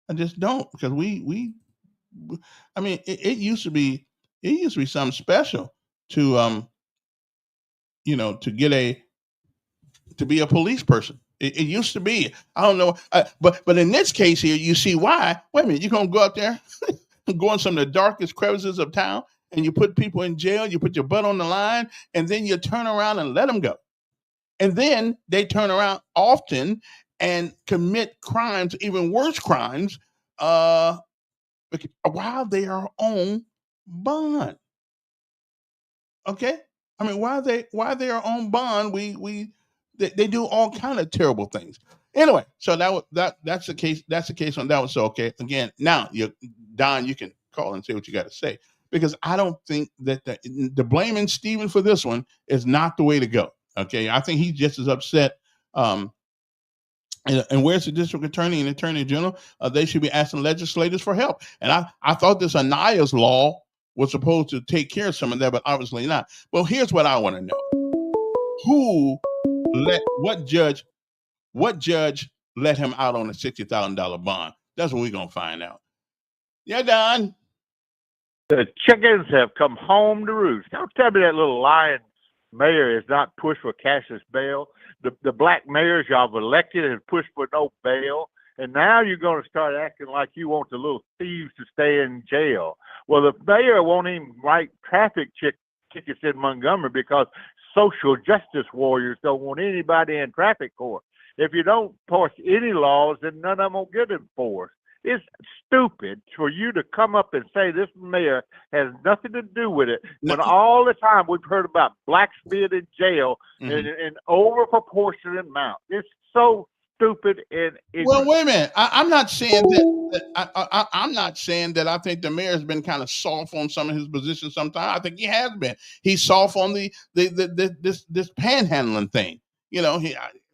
[SPEAKER 1] I just don't, because I mean, it used to be something special to to be a police person. It used to be. I don't know, but in this case here, you see why. Wait a minute, you're gonna go out there, go in some of the darkest crevices of town, and you put people in jail. You put your butt on the line, and then you turn around and let them go. And then they turn around often and commit crimes, even worse crimes, while they are on bond. Okay, I mean, while they are on bond, they do all kind of terrible things. Anyway, so that's the case. That's the case on that one. So okay, again, now Don, you can call and say what you got to say, because I don't think that the blaming Stephen for this one is not the way to go. Okay, I think he's just as upset. And where's the district attorney and attorney general? They should be asking legislators for help. And I thought this Aniah's law was supposed to take care of some of that, but obviously not. Well, here's what I want to know: what judge let him out on a $60,000 bond? That's what we're gonna find out. Yeah, Don.
[SPEAKER 11] The chickens have come home to roost. Don't tell me that little lying mayor is not pushed for Cassius bail. The black mayors y'all have elected have pushed for no bail. And now you're going to start acting like you want the little thieves to stay in jail. Well, the mayor won't even write traffic tickets in Montgomery because social justice warriors don't want anybody in traffic court. If you don't enforce any laws, then none of them will get enforced. It's stupid for you to come up and say this mayor has nothing to do with it, when all the time we've heard about blacks being in jail in over proportionate amount. It's so stupid and ignorant.
[SPEAKER 1] Well, wait a minute. I'm not saying that. I'm not saying that I think the mayor has been kind of soft on some of his positions. Sometimes I think he has been. He's soft on this panhandling thing.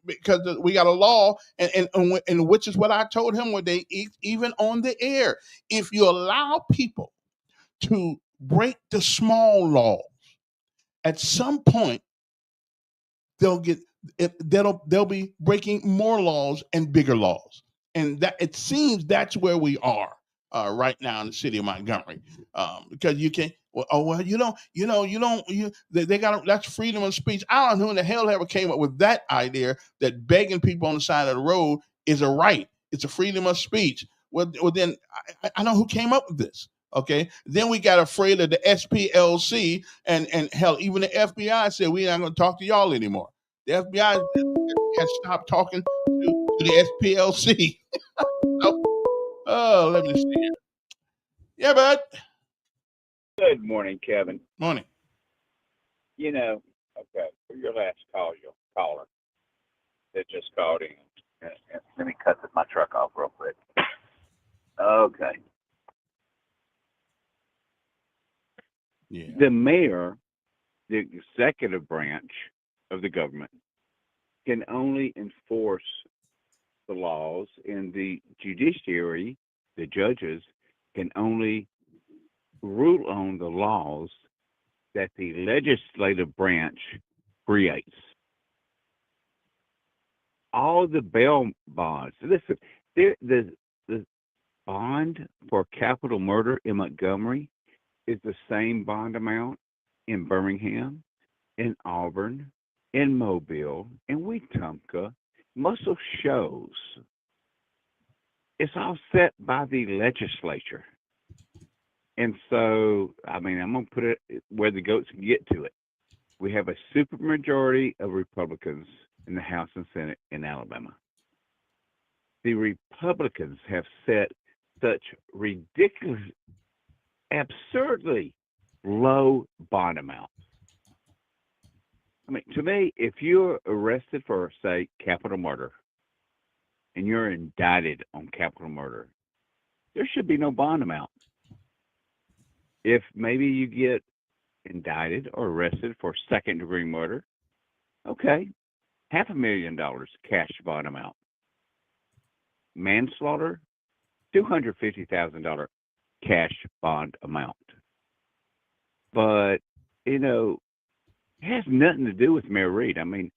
[SPEAKER 1] Because we got a law, and which is what I told him when they even on the air. If you allow people to break the small laws, at some point they'll be breaking more laws and bigger laws, and that it seems that's where we are right now in the city of Montgomery, because you can. They got that's freedom of speech. I don't know who in the hell ever came up with that idea that begging people on the side of the road is a right. It's a freedom of speech. Well then I know who came up with this. Okay, then we got afraid of the SPLC, and hell, even the FBI said we're not going to talk to y'all anymore. The FBI has stopped talking to the SPLC. Oh, let me see here. Yeah, bud.
[SPEAKER 12] Good morning, Kevin.
[SPEAKER 1] Morning.
[SPEAKER 12] Okay, for your last caller that just called in. Let me cut my truck off real quick. Okay.
[SPEAKER 1] Yeah.
[SPEAKER 12] The mayor, the executive branch of the government, can only enforce the laws, and the judiciary, the judges, can only rule on the laws that the legislative branch creates. All the bail bonds. Listen, the bond for capital murder in Montgomery is the same bond amount in Birmingham, in Auburn, in Mobile, in Wetumpka. Muscle shows it's all set by the legislature. And so, I mean, I'm going to put it where the goats can get to it. We have a supermajority of Republicans in the House and Senate in Alabama. The Republicans have set such ridiculous, absurdly low bond amounts. I mean, to me, if you're arrested for, say, capital murder, and you're indicted on capital murder, there should be no bond amount. If maybe you get indicted or arrested for second-degree murder, okay, $500,000 cash bond amount. Manslaughter, $250,000 cash bond amount. But, you know, it has nothing to do with Mayor Reed. I mean,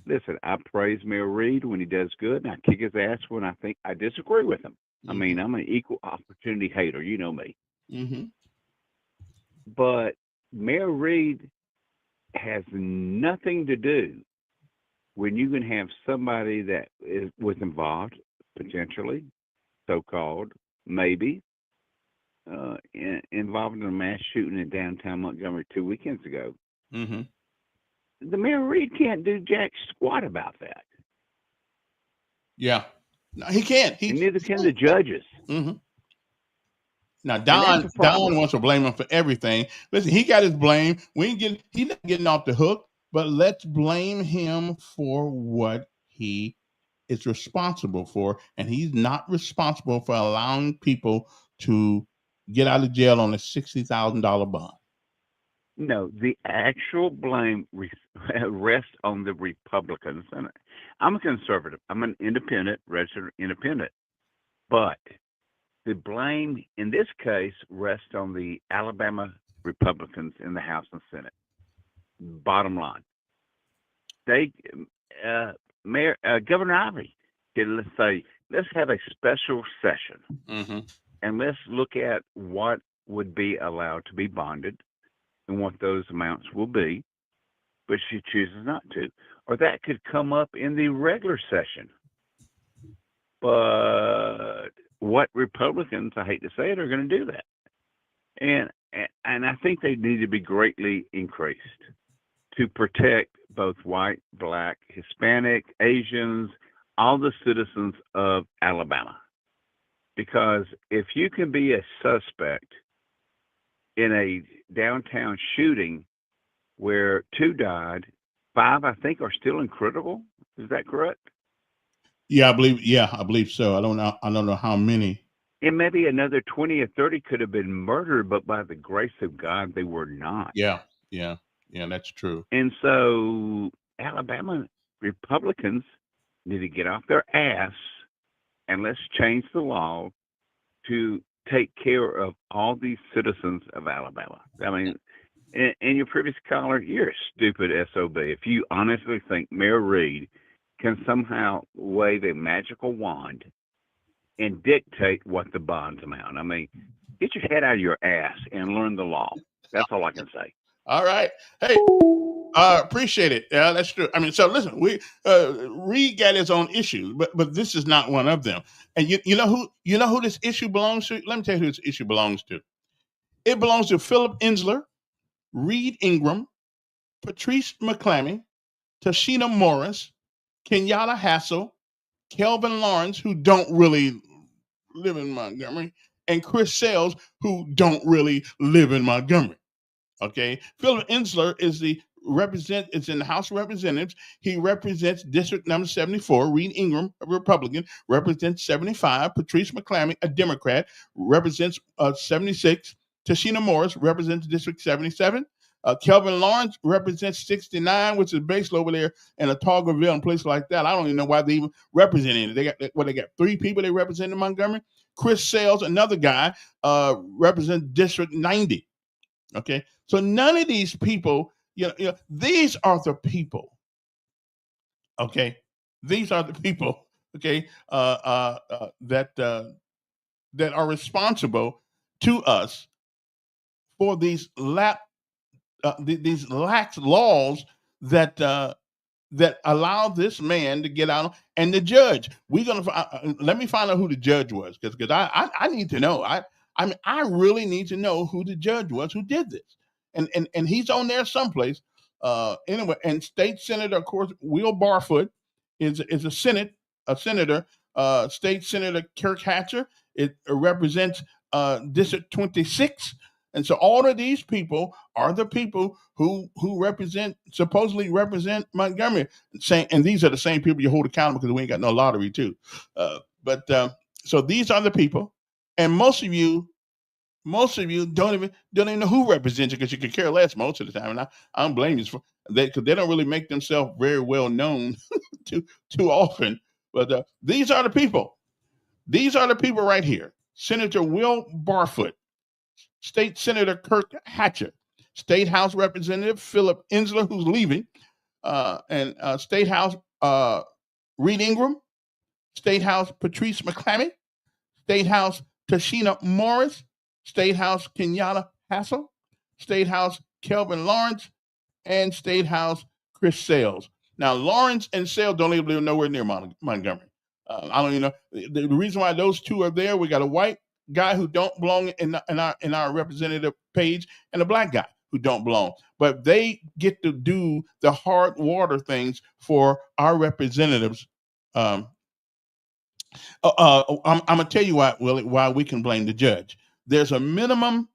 [SPEAKER 12] listen, I praise Mayor Reed when he does good, and I kick his ass when I think I disagree with him. I mean, I'm an equal opportunity hater. You know me.
[SPEAKER 1] Mm-hmm.
[SPEAKER 12] But Mayor Reed has nothing to do when you can have somebody that was involved, potentially, so-called, maybe, involved in a mass shooting in downtown Montgomery 2 weekends ago.
[SPEAKER 1] Mm-hmm.
[SPEAKER 12] The Mayor Reed can't do jack squat about that.
[SPEAKER 1] Yeah. No, he can't.
[SPEAKER 12] And neither can the judges.
[SPEAKER 1] Mm-hmm. Now, Don wants to blame him for everything. Listen, he got his blame. He's not getting off the hook, but let's blame him for what he is responsible for. And he's not responsible for allowing people to get out of jail on a $60,000 bond.
[SPEAKER 12] No, the actual blame rests on the Republicans. And I'm a conservative. I'm an independent, registered independent. But the blame in this case rests on the Alabama Republicans in the House and Senate. Bottom line, Governor Ivey did, let's say, let's have a special session, and let's look at what would be allowed to be bonded and what those amounts will be. But she chooses not to, or that could come up in the regular session. But what Republicans, I hate to say it, are going to do that. And I think they need to be greatly increased to protect both white, black, Hispanic, Asians, all the citizens of Alabama. Because if you can be a suspect in a downtown shooting where 2 died, 5, I think, are still incredible. Is that correct?
[SPEAKER 1] Yeah, I believe so. I don't know how many.
[SPEAKER 12] And maybe another 20 or 30 could have been murdered, but by the grace of God, they were not.
[SPEAKER 1] Yeah, that's true.
[SPEAKER 12] And so Alabama Republicans need to get off their ass and let's change the law to take care of all these citizens of Alabama. I mean, and your previous caller, you're a stupid SOB if you honestly think Mayor Reed can somehow wave a magical wand and dictate what the bonds amount. I mean, get your head out of your ass and learn the law. That's all I can say.
[SPEAKER 1] All right. Hey, appreciate it. Yeah, that's true. I mean, so listen, Reed got his own issues, but this is not one of them. And you know who this issue belongs to? Let me tell you who this issue belongs to. It belongs to Philip Ensler, Reed Ingram, Patrice McClammy, Tashina Morris, Kenyatta Hassel, Kelvin Lawrence, who don't really live in Montgomery, and Chris Sales, who don't really live in Montgomery. Okay, Philip Ensler is in the House of Representatives. He represents District number 74. Reed Ingram, a Republican, represents 75. Patrice McClammy, a Democrat, represents 76. Tashina Morris represents District 77. Kelvin Lawrence represents 69, which is based over there in Otagoville and places like that. I don't even know why they even represent it. They got 3 people they represent in Montgomery. Chris Sales, another guy, represents District 90. Okay, so none of these people, these are the people. Okay, these are the people. Okay, that are responsible to us for these lax laws that that allowed this man to get out. And the judge, let me find out who the judge was, because I need to know. I really need to know who the judge was who did this, and he's on there someplace. Anyway, and State Senator, of course, Will Barfoot is a senator. State Senator Kirk Hatcher, it represents District 26. And so all of these people are the people who supposedly represent Montgomery, saying, and these are the same people you hold accountable because we ain't got no lottery too. So these are the people, and most of you don't even know who represents you, because you could care less most of the time. And I don't blame you for that, because they don't really make themselves very well known too often. But these are the people. These are the people right here: Senator Will Barfoot, State Senator Kirk Hatcher, State House Representative Philip Ensler, who's leaving, and State House Reed Ingram, State House Patrice McClammy, State House Tashina Morris, State House Kenyatta Hassel, State House Kelvin Lawrence, and State House Chris Sales. Now, Lawrence and Sales don't even live nowhere near Montgomery. I don't even know. The reason why those two are there, we got a white guy who don't belong in our representative page, and a black guy who don't belong. But they get to do the hard water things for our representatives. I'm gonna tell you why we can blame the judge. There's a minimum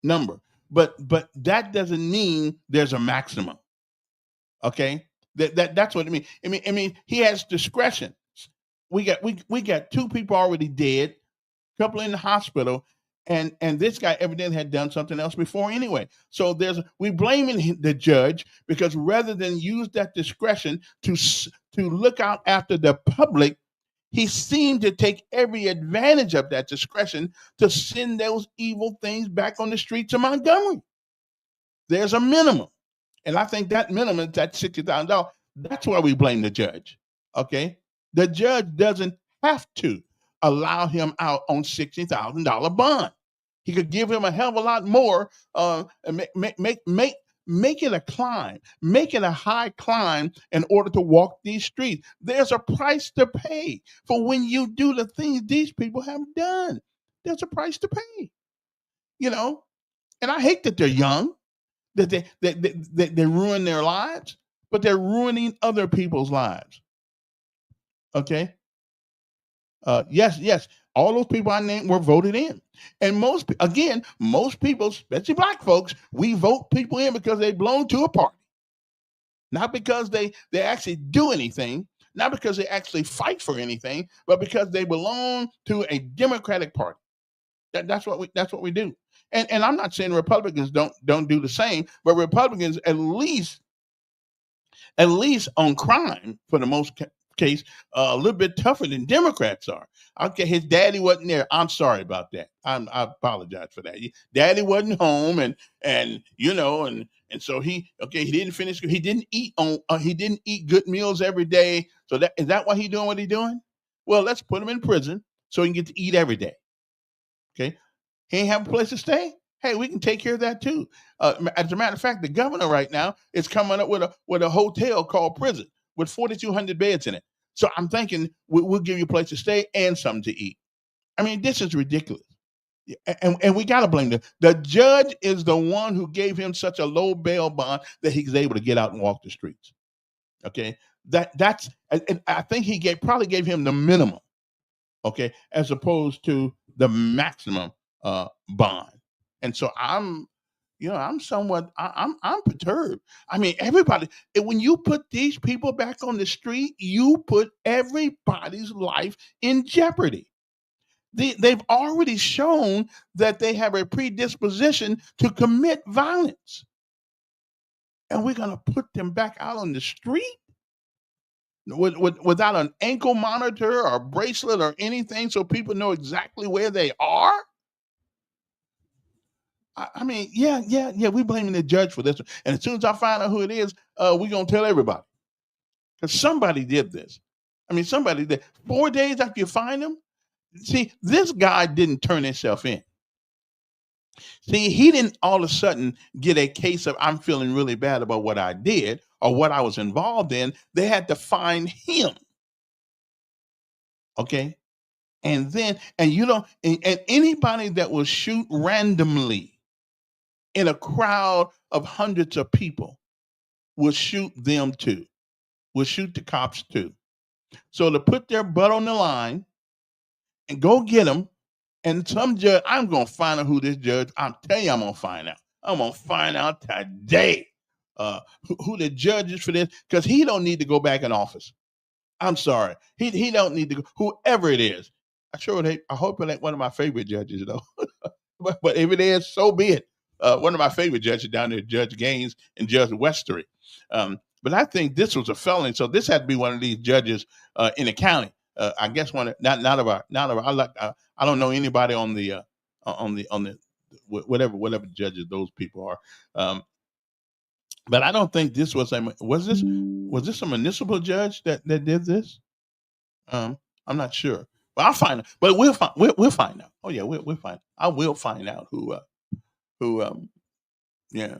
[SPEAKER 1] number, but that doesn't mean there's a maximum. Okay, that's what it means. I mean he has discretion. We got two people already dead, a couple in the hospital, and this guy evidently had done something else before anyway. So we blaming the judge because rather than use that discretion to look out after the public, he seemed to take every advantage of that discretion to send those evil things back on the streets of Montgomery. There's a minimum, and I think that minimum is that $60,000. That's why we blame the judge. Okay. The judge doesn't have to allow him out on $60,000 bond. He could give him a hell of a lot more. Make it a climb, make it a high climb in order to walk these streets. There's a price to pay for when you do the things these people have done. There's a price to pay, And I hate that they're young, that they ruin their lives, but they're ruining other people's lives. Okay. Yes. All those people I named were voted in. And most people, especially black folks, we vote people in because they belong to a party. Not because they actually do anything, not because they actually fight for anything, but because they belong to a Democratic Party. That's what we do. And I'm not saying Republicans don't do the same, but Republicans at least on crime, for the most case, a little bit tougher than Democrats are. Okay, his daddy wasn't there. I'm sorry about that. I apologize for that. Daddy wasn't home, and so he didn't finish. He didn't eat good meals every day. So is that why he's doing what he's doing? Well, let's put him in prison so he can get to eat every day. Okay, he ain't have a place to stay. Hey, we can take care of that too. As a matter of fact, the governor right now is coming up with a hotel called Prison with 4,200 beds in it. So I'm thinking we'll give you a place to stay and something to eat. I mean, this is ridiculous. And we got to blame the judge is the one who gave him such a low bail bond that he's able to get out and walk the streets. Okay, I think he probably gave him the minimum. Okay, as opposed to the maximum bond. And so I'm perturbed. I mean, everybody, when you put these people back on the street, you put everybody's life in jeopardy. They've already shown that they have a predisposition to commit violence. And we're going to put them back out on the street without an ankle monitor or bracelet or anything so people know exactly where they are? I mean, yeah, we're blaming the judge for this one. And as soon as I find out who it is, we're going to tell everybody. Because somebody did this. I mean, somebody did. 4 days after you find him, see, this guy didn't turn himself in. See, he didn't all of a sudden get a case of I'm feeling really bad about what I did or what I was involved in. They had to find him. Okay. And then, and you know, and anybody that will shoot randomly in a crowd of hundreds of people will shoot them too, will shoot the cops too. So to put their butt on the line and go get them, and some judge, I'm going to find out who this judge, I'm telling you, I'm going to find out. I'm going to find out today who the judge is for this, because he don't need to go back in office. I'm sorry. He don't need to go, whoever it is. I hope it ain't one of my favorite judges, though. but if it is, so be it. One of my favorite judges down there, Judge Gaines and Judge Westery. But I think this was a felony, so this had to be one of these judges in the county. I guess one of I don't know anybody on the whatever judges those people are. But I don't think this was this a municipal judge that did this? I'm not sure. But I'll find out. But we'll find out. Oh yeah, we'll find. I will find out who. Yeah.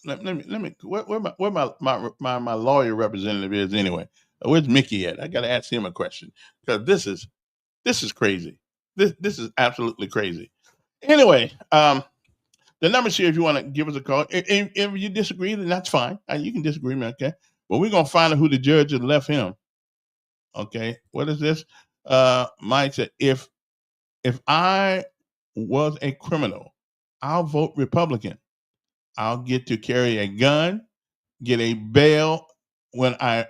[SPEAKER 1] Let me. Where my lawyer representative is anyway. Where's Mickey at? I got to ask him a question, because this is crazy. This is absolutely crazy. Anyway, the number's here if you want to give us a call. If you disagree, then that's fine. You can disagree, man. Okay. But we're gonna find out who the judge has left him. Okay. What is this? Mike said, if I was a criminal, I'll vote Republican. I'll get to carry a gun, get a bail when I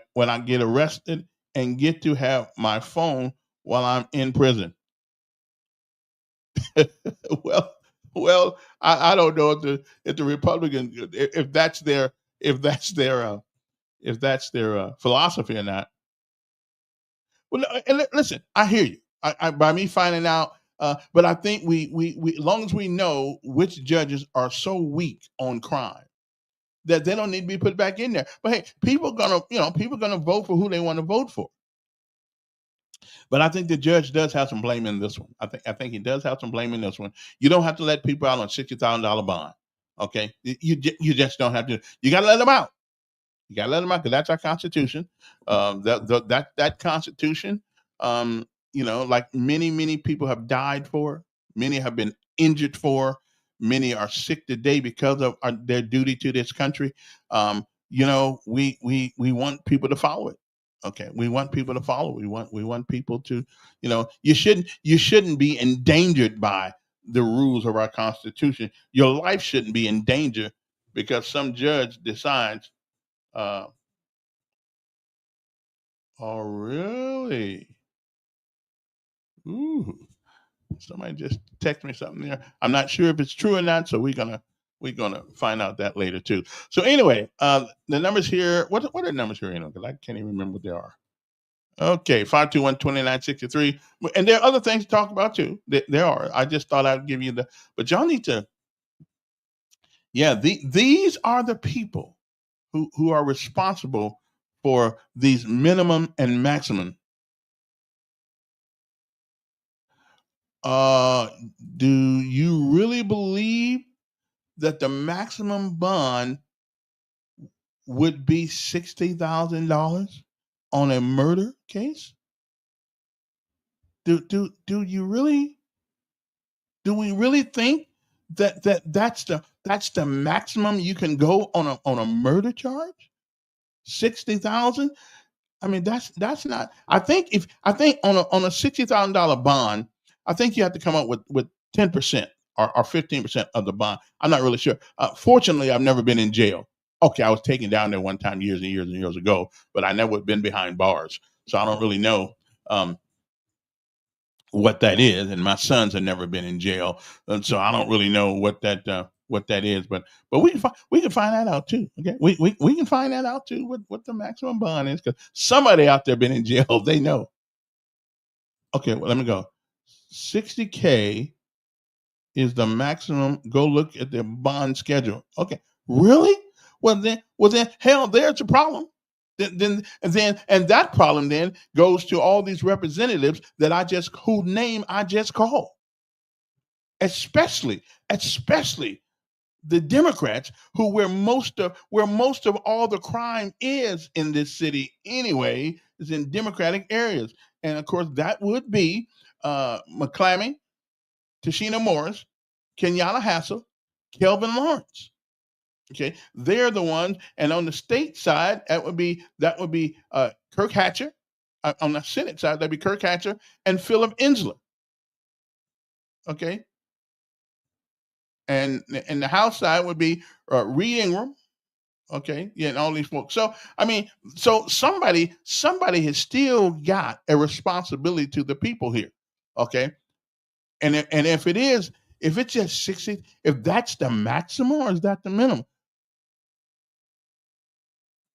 [SPEAKER 1] get arrested, and get to have my phone while I'm in prison. well, I don't know if the Republican, if that's their philosophy or not. Well, and listen, I hear you. I by me finding out, but I think we as long as we know which judges are so weak on crime that they don't need to be put back in there. But hey, people are gonna vote for who they want to vote for. But I think the judge does have some blame in this one. I think he does have some blame in this one. You don't have to let people out on $60,000 bond. Okay, you just don't have to. You got to let them out. You got to let them out, because that's our Constitution. That Constitution, like many people have died for, many have been injured for, many are sick today because of their duty to this country. We want people to follow it. Okay, we want people to follow. We want people to, you shouldn't be endangered by the rules of our Constitution. Your life shouldn't be in danger because some judge decides. Oh, really? Ooh, somebody just texted me something there. I'm not sure if it's true or not, so we're gonna find out that later too. So anyway, the numbers here. What are the numbers here? Because I can't even remember what they are. Okay, 521-2963. And there are other things to talk about too. There are. I just thought I'd give you but y'all need to. Yeah, these are the people who are responsible for these minimum and maximum. Do you really believe that the maximum bond would be $60,000 on a murder case? Do you really? Do we really think that's the maximum you can go on a murder charge? 60,000? I mean, that's not. I think on a $60,000 bond, I think you have to come up with 10% or 15% of the bond. I'm not really sure. Fortunately, I've never been in jail. Okay, I was taken down there one time years and years and years ago, but I never been behind bars, so I don't really know what that is. And my sons have never been in jail, and so I don't really know what that is. But we can find that out too. Okay, we can find that out too. What the maximum bond is, because somebody out there been in jail. They know. Okay, well, let me go. $60K is the maximum. Go look at the bond schedule. Okay, really? Well then, hell, there's a problem. Then that problem then goes to all these representatives whose name I just called. especially the Democrats, where most of all the crime is in this city anyway, is in Democratic areas. And of course, that would be McClammy, Tashina Morris, Kenyatta Hassel, Kelvin Lawrence. Okay, they're the ones. And on the state side, that would be Kirk Hatcher. On the Senate side, that'd be Kirk Hatcher and Philip Inslee. Okay. And the House side would be Reed Ingram, okay, yeah, and all these folks. So I mean, so somebody has still got a responsibility to the people here, okay. And if it's just 60, if that's the maximum or is that the minimum?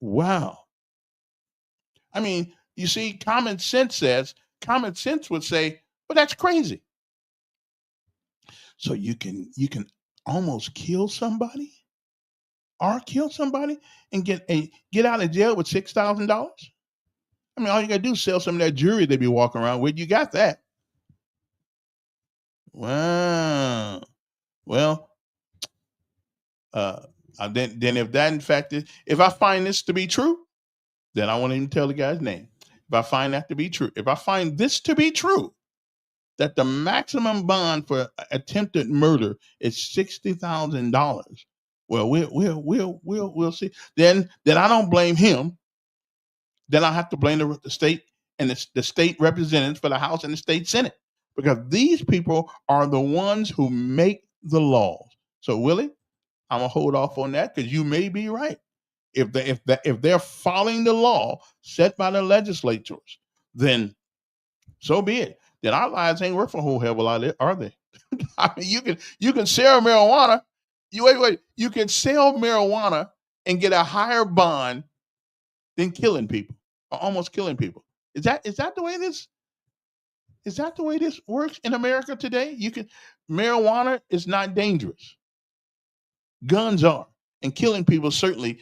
[SPEAKER 1] Wow. I mean, you see, common sense would say, well, that's crazy. So you can almost kill somebody and get out of jail with $6,000. I mean, all you gotta do is sell some of that jewelry they be walking around with. You got that. Wow. Well, then if that in fact is, if I find this to be true, then I won't even tell the guy's name. If I find that to be true, if I find this to be true, that the maximum bond for attempted murder is $60,000. Well, we'll see. Then I don't blame him. Then I have to blame the state and the state representatives for the House and the state Senate, because these people are the ones who make the laws. So Willie, I'm gonna hold off on that because you may be right. If they're following the law set by the legislatures, then so be it. Then our lives ain't worth a whole hell of a lot, are they? I mean, you can sell marijuana. You can sell marijuana and get a higher bond than killing people, or almost killing people. Is that the way this? Is that the way this works in America today? Marijuana is not dangerous. Guns are, and killing people certainly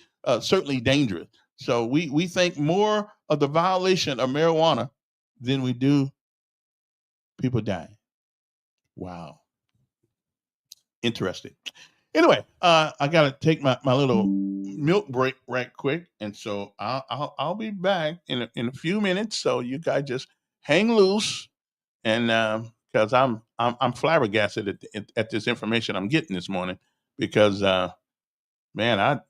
[SPEAKER 1] dangerous. So we think more of the violation of marijuana than we do people dying. Wow. Interesting. Anyway, I gotta take my little milk break right quick, and so I'll be back in a few minutes. So you guys just hang loose, and because I'm flabbergasted at this information I'm getting this morning, because man,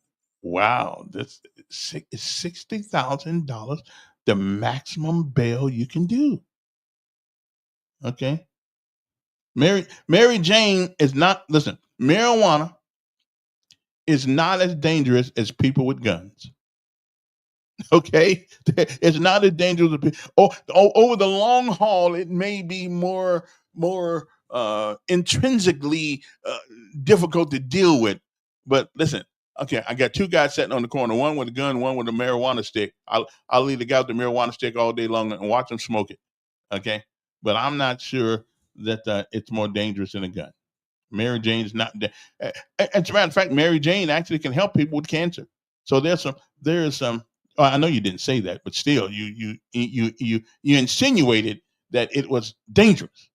[SPEAKER 1] this is $60,000 the maximum bail you can do. Okay. Mary Jane is not, listen, marijuana is not as dangerous as people with guns. Okay. It's not as dangerous as people. Over the long haul, it may be more intrinsically difficult to deal with. But listen, okay, I got two guys sitting on the corner, one with a gun, one with a marijuana stick. I'll leave the guy with the marijuana stick all day long and watch him smoke it. Okay. But I'm not sure that it's more dangerous than a gun. Mary Jane's not. As a matter of fact, Mary Jane actually can help people with cancer. So there is some. I know you didn't say that, but still, you insinuated that it was dangerous,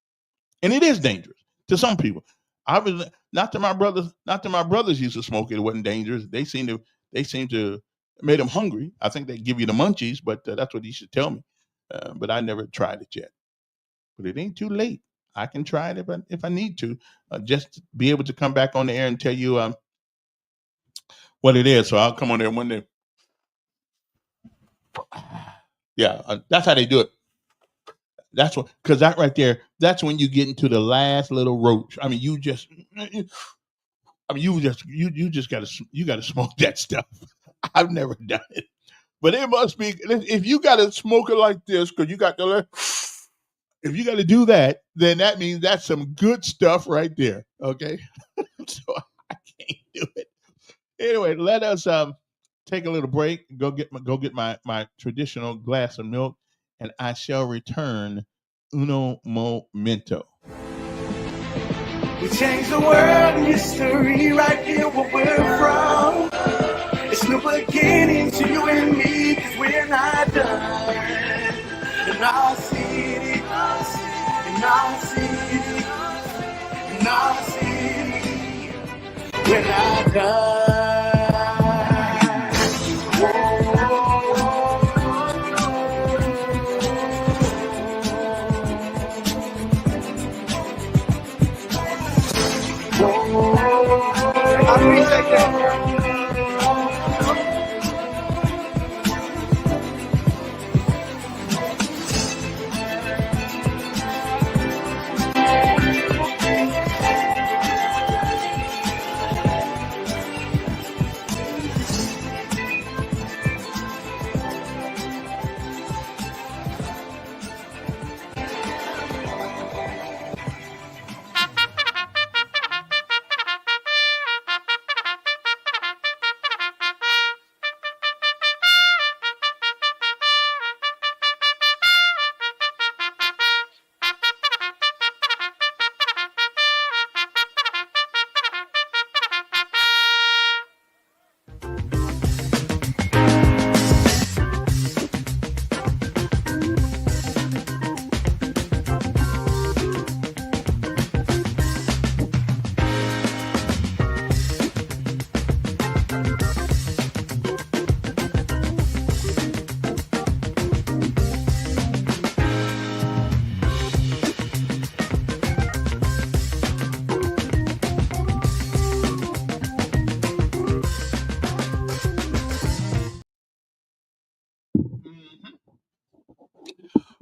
[SPEAKER 1] and it is dangerous to some people. I was not to my brothers used to smoke it. It wasn't dangerous. They seem to made them hungry. I think they give you the munchies, but that's what you should tell me. But I never tried it yet. But it ain't too late. I can try it if I need to, just to be able to come back on the air and tell you what it is. So I'll come on there one day. Yeah, that's how they do it. That's what, because that right there, that's when you get into the last little roach. I mean, you just got to smoke that stuff. I've never done it, but it must be, if you got to smoke it like this, because you got to. If you got to do that, then that means that's some good stuff right there. Okay. So I can't do it. Anyway, let us take a little break, go get my traditional glass of milk, and I shall return uno momento.
[SPEAKER 2] We change the world in history right here where we're from. It's no beginning to you and me, 'cause we're not done. And I'll see it. In our city, in and I'll see when I die. I appreciate that.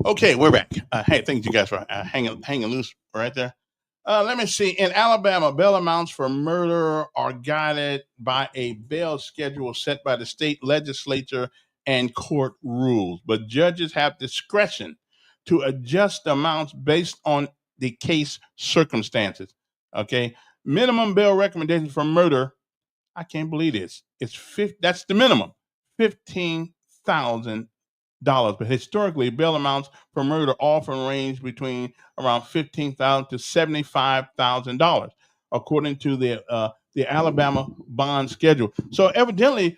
[SPEAKER 1] Okay, we're back. Hey, thank you guys for hanging loose right there. Let me see. In Alabama, bail amounts for murder are guided by a bail schedule set by the state legislature and court rules, but judges have discretion to adjust amounts based on the case circumstances. Okay, minimum bail recommendation for murder. I can't believe this. That's the minimum, $15,000. But historically, bail amounts for murder often range between around $15,000 to $75,000, according to the Alabama bond schedule. So evidently,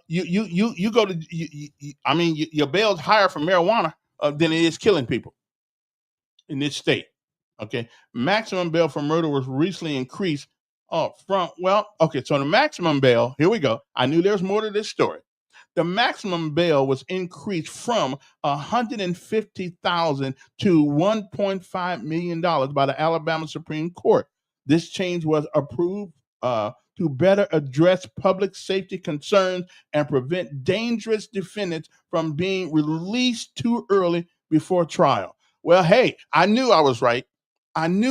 [SPEAKER 1] you go to your bail's higher for marijuana than it is killing people in this state. Okay, maximum bail for murder was recently increased so the maximum bail. Here we go. I knew there was more to this story. The maximum bail was increased from $150,000 to $1.5 million by the Alabama Supreme Court. This change was approved to better address public safety concerns and prevent dangerous defendants from being released too early before trial. Well, hey, I knew I was right. I'm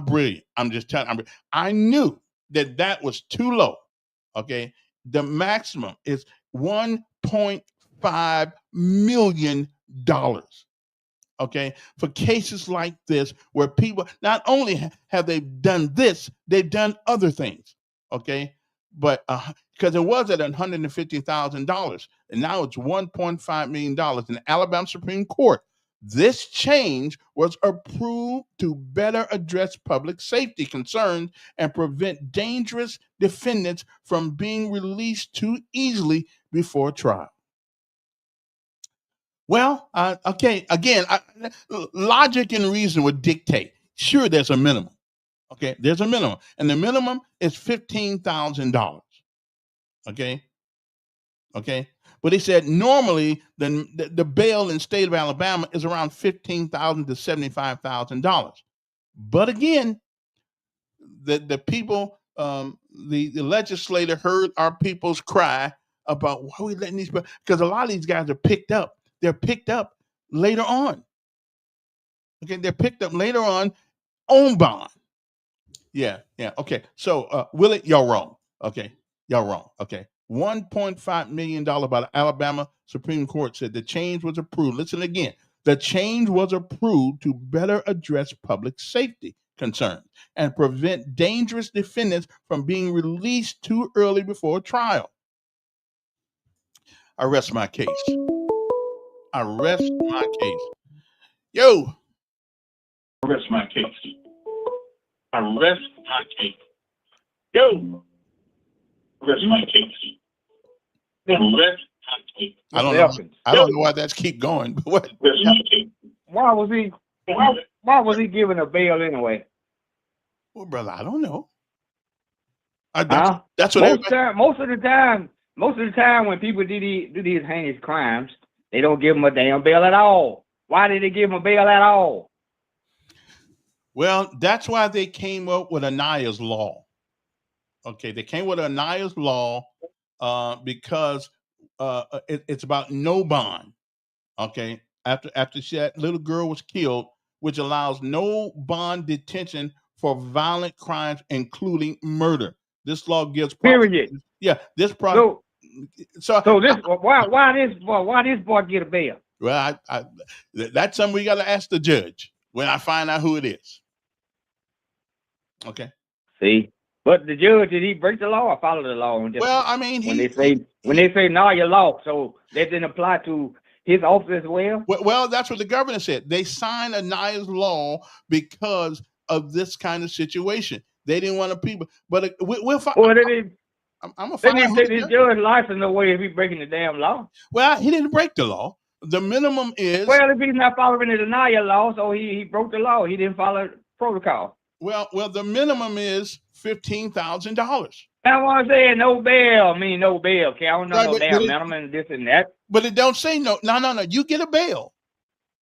[SPEAKER 1] brilliant. I'm just telling you. I knew that was too low. Okay. The maximum is $1.5 million. Okay, for cases like this, where people not only have they done this, they've done other things. Okay, but because it was at $150,000, and now it's $1.5 million in the Alabama Supreme Court. This change was approved to better address public safety concerns and prevent dangerous defendants from being released too easily before trial. Well, okay, again, logic and reason would dictate. Sure, there's a minimum. Okay, there's a minimum. And the minimum is $15,000. Okay. But he said normally the bail in the state of Alabama is around $15,000 to $75,000. But again, the people, the legislator heard our people's cry about why we letting these, because a lot of these guys are picked up. They're picked up later on. Okay, they're picked up later on bond. Yeah. Okay, so Willie, y'all wrong. Okay, y'all wrong. Okay. $1.5 million by the Alabama Supreme Court said the change was approved. Listen again. The change was approved to better address public safety concerns and prevent dangerous defendants from being released too early before trial. I rest my case. Yo. I rest my case. Yo. Rest my case. I don't know why that's keep going. But what?
[SPEAKER 13] Why was he giving a bail anyway?
[SPEAKER 1] Well, brother, I don't know. That's what
[SPEAKER 13] most of the time when people do these heinous crimes, they don't give them a damn bail at all. Why did they give them a bail at all?
[SPEAKER 1] Well, that's why they came up with Aniah's law. Okay, they came with Aniah's law because it's about no bond. Okay, after that little girl was killed, which allows no bond detention for violent crimes, including murder. This law gives
[SPEAKER 13] period.
[SPEAKER 1] Yeah, this
[SPEAKER 13] product. So this why this boy get a bail?
[SPEAKER 1] Well, that's something we got to ask the judge when I find out who it is. Okay.
[SPEAKER 13] See, but the judge, did he break the law or follow the law?
[SPEAKER 1] Well, I mean,
[SPEAKER 13] when they say no, you're lost, so that didn't apply to his office as well.
[SPEAKER 1] Well, that's what the governor said. They signed Aniah's law because of this kind of situation. They didn't want to people, but we'll find.
[SPEAKER 13] Well,
[SPEAKER 1] I'm gonna find out.
[SPEAKER 13] They didn't take his judge license away if he's breaking the damn law.
[SPEAKER 1] Well, he didn't break the law. The minimum is.
[SPEAKER 13] Well, if he's not following the Aniah law, so he broke the law. He didn't follow protocol.
[SPEAKER 1] Well, the minimum is $15,000.
[SPEAKER 13] That's what I'm saying. No bail. I mean, no bail. Okay, I don't know no damn minimum and this and that.
[SPEAKER 1] But it don't say no. No. You get a bail,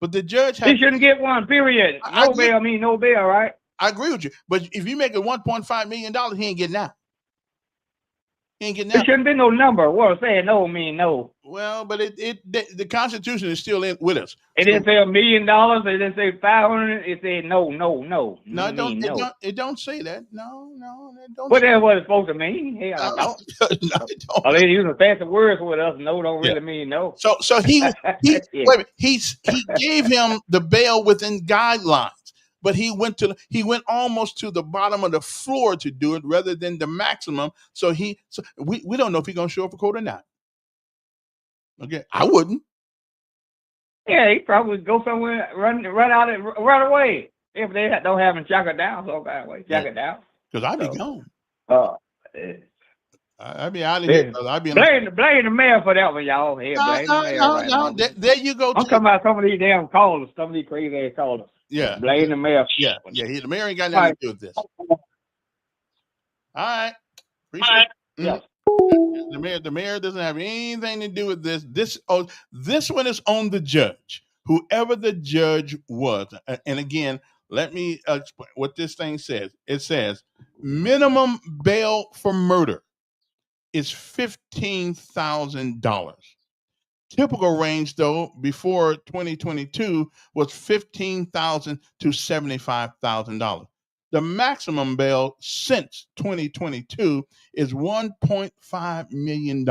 [SPEAKER 1] but the judge has.
[SPEAKER 13] He shouldn't get one. Period. No bail. I mean, no bail. Right?
[SPEAKER 1] I agree with you. But if you make it $1.5 million, he ain't getting out.
[SPEAKER 13] There shouldn't be no number. What saying no mean no.
[SPEAKER 1] Well, but the Constitution is still in with us.
[SPEAKER 13] It didn't say $1 million. It didn't say 500. It said no.
[SPEAKER 1] No, it don't say that. No, it don't.
[SPEAKER 13] What that's what it's supposed to mean? Hell, I don't.
[SPEAKER 1] No, it don't.
[SPEAKER 13] Oh, they using fancy words with us. No, don't really mean no.
[SPEAKER 1] So he wait a minute, he gave him the bail within guidelines. But he went almost to the bottom of the floor to do it rather than the maximum. So we don't know if he's gonna show up for court or not. Okay, I wouldn't.
[SPEAKER 13] Yeah, he probably would go somewhere, run out and run away if they don't have him jack it down. So jack it down.
[SPEAKER 1] Because I'd be gone. I'd be out of here. I'd be
[SPEAKER 13] blame the mayor for that one, y'all. Hey,
[SPEAKER 1] no. There you go.
[SPEAKER 13] I'm talking about some of these damn callers, some of these crazy ass callers.
[SPEAKER 1] Yeah.
[SPEAKER 13] Blame the mayor.
[SPEAKER 1] Yeah. The mayor ain't got nothing to do with this. All right. Appreciate it.
[SPEAKER 13] Yeah.
[SPEAKER 1] The mayor doesn't have anything to do with this. This one is on the judge, whoever the judge was. And again, let me explain what this thing says. It says minimum bail for murder is $15,000. Typical range, though, before 2022 was $15,000 to $75,000. The maximum bail since 2022 is $1.5 million.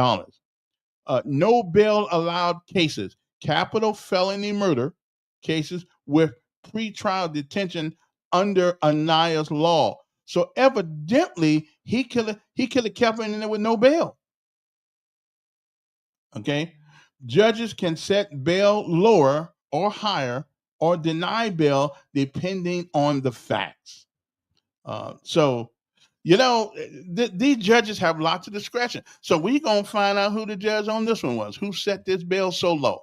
[SPEAKER 1] No bail allowed cases, capital felony murder cases with pretrial detention under Aniah's law. So evidently, he could have kept him in there with no bail. Okay. Judges can set bail lower or higher or deny bail depending on the facts. So, these judges have lots of discretion. So we're going to find out who the judge on this one was, who set this bail so low.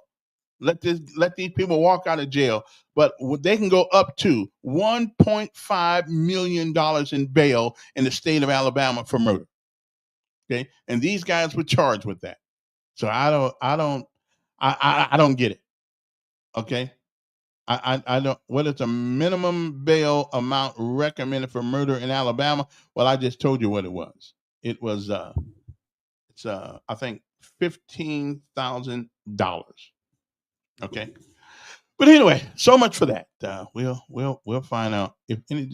[SPEAKER 1] Let these people walk out of jail, but they can go up to $1.5 million in bail in the state of Alabama for murder. Okay. And these guys were charged with that. So I don't get it. Okay. I don't. What is the minimum bail amount recommended for murder in Alabama? Well, I just told you what it was. It was I think $15,000. Okay. But anyway, so much for that. We'll find out if any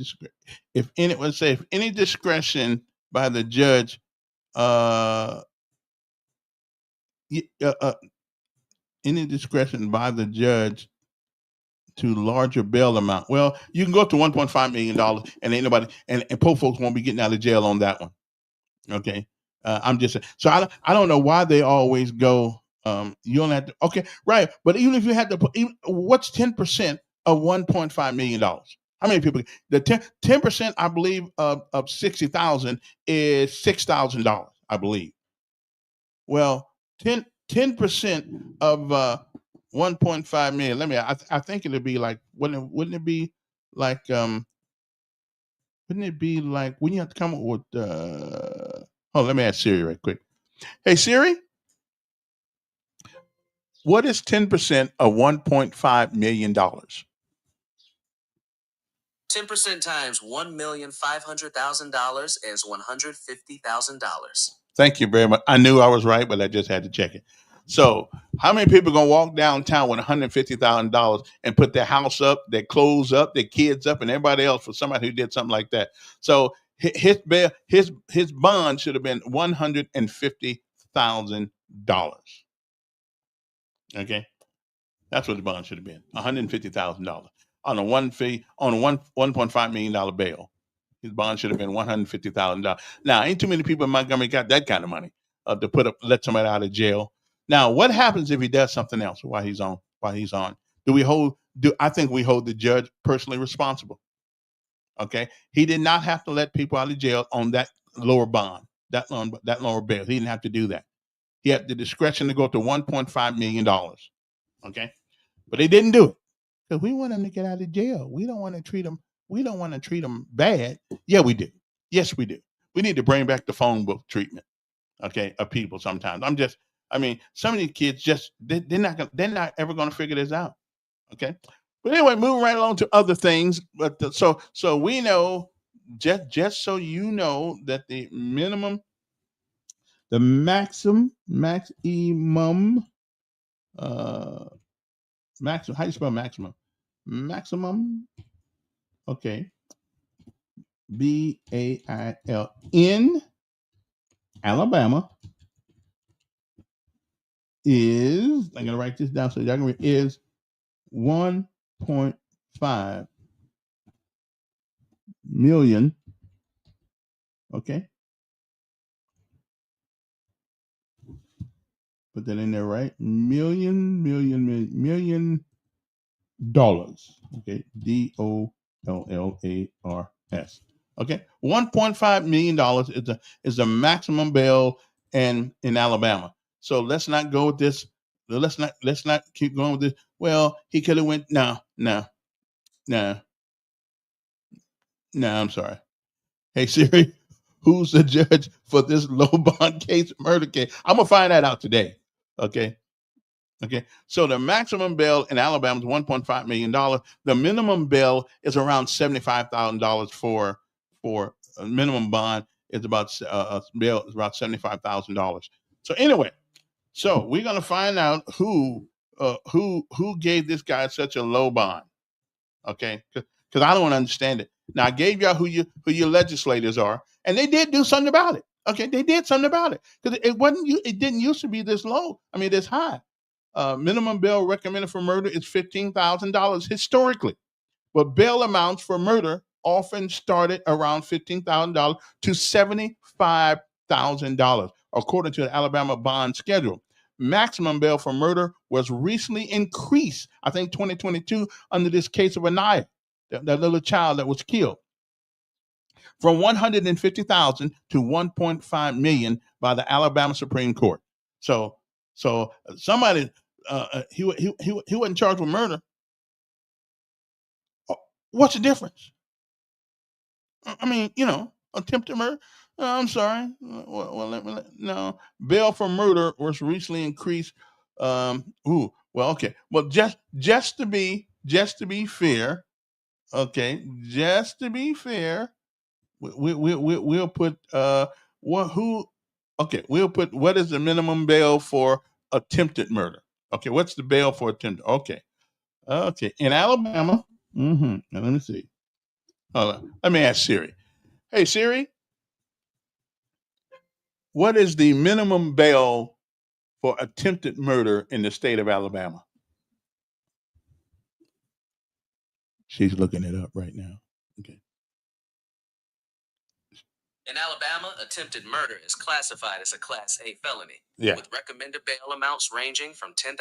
[SPEAKER 1] discretion by the judge any discretion by the judge to larger bail amount. Well, you can go up to $1.5 million and ain't nobody, and poor folks won't be getting out of jail on that one. Okay. I'm just saying. So I don't know why they always go, you don't have to, okay, right. But even if you had to put, what's 10% of $1.5 million? How many people? The 10%, I believe, of 60,000 is $6,000, I believe. Well, 10% of 1.5 million. I think it'd be like, wouldn't it be like wouldn't it be like when you have to come up with? Let me ask Siri right quick. Hey Siri, what is 10% of $1.5 million?
[SPEAKER 14] 10% times $1,500,000 is $150,000.
[SPEAKER 1] Thank you very much. I knew I was right, but I just had to check it. So, how many people are gonna walk downtown with $150,000 and put their house up, their clothes up, their kids up, and everybody else for somebody who did something like that? So his bond should have been $150,000. Okay, that's what the bond should have been. $150,000 on a $1.5 million bail. His bond should have been $150,000. Now, ain't too many people in Montgomery got that kind of money to let somebody out of jail. Now, what happens if he does something else while he's on? I think we hold the judge personally responsible. Okay, he did not have to let people out of jail on that lower bond, that lower bail. He didn't have to do that. He had the discretion to go to $1.5 million. Okay, but he didn't do it because we want him to get out of jail. We don't want to treat him. We don't want to treat them bad. Yeah, we do. Yes, we do. We need to bring back the phone book treatment, okay, of people sometimes. Some of these kids they're not ever going to figure this out, okay? But anyway, moving right along to other things. But so we know, just so you know, that the maximum, how you spell maximum? Maximum. Okay. BAIL in Alabama is, I'm going to write this down so y'all can read, is $1.5 million. Okay. Put that in there, right? Million dollars. Okay. DOLLARS. Okay. $1.5 million is the maximum bail in Alabama. So let's not go with this. Let's not keep going with this. Well, he could have went. No, I'm sorry. Hey Siri, who's the judge for this low bond case, murder case? I'm gonna find that out today. Okay. So the maximum bail in Alabama is $1.5 million. The minimum bail is around $75,000 for a minimum bond is about bail is about $75,000. So anyway, so we're gonna find out who gave this guy such a low bond. Okay, because I don't understand it. Now I gave y'all who your legislators are, and they did do something about it. Okay, they did something about it because it didn't used to be this low. This high. Minimum bail recommended for murder is $15,000 historically, but bail amounts for murder often started around $15,000 to $75,000, according to the Alabama bond schedule. Maximum bail for murder was recently increased, I think 2022, under this case of Anaya, that little child that was killed, from $150,000 to $1.5 million by the Alabama Supreme Court. So somebody he wasn't charged with murder. What's the difference? Attempted murder. I'm sorry. No, bail for murder was recently increased. Okay. Well, just to be fair, okay. Just to be fair, we'll put we'll put what is the minimum bail for attempted murder? Okay, what's the bail for attempted? Okay, in Alabama. Now let me see. Let me ask Siri. Hey Siri, what is the minimum bail for attempted murder in the state of Alabama? She's looking it up right now. Okay.
[SPEAKER 14] In Alabama, attempted murder is classified as a Class A felony, with recommended bail amounts ranging from $10,000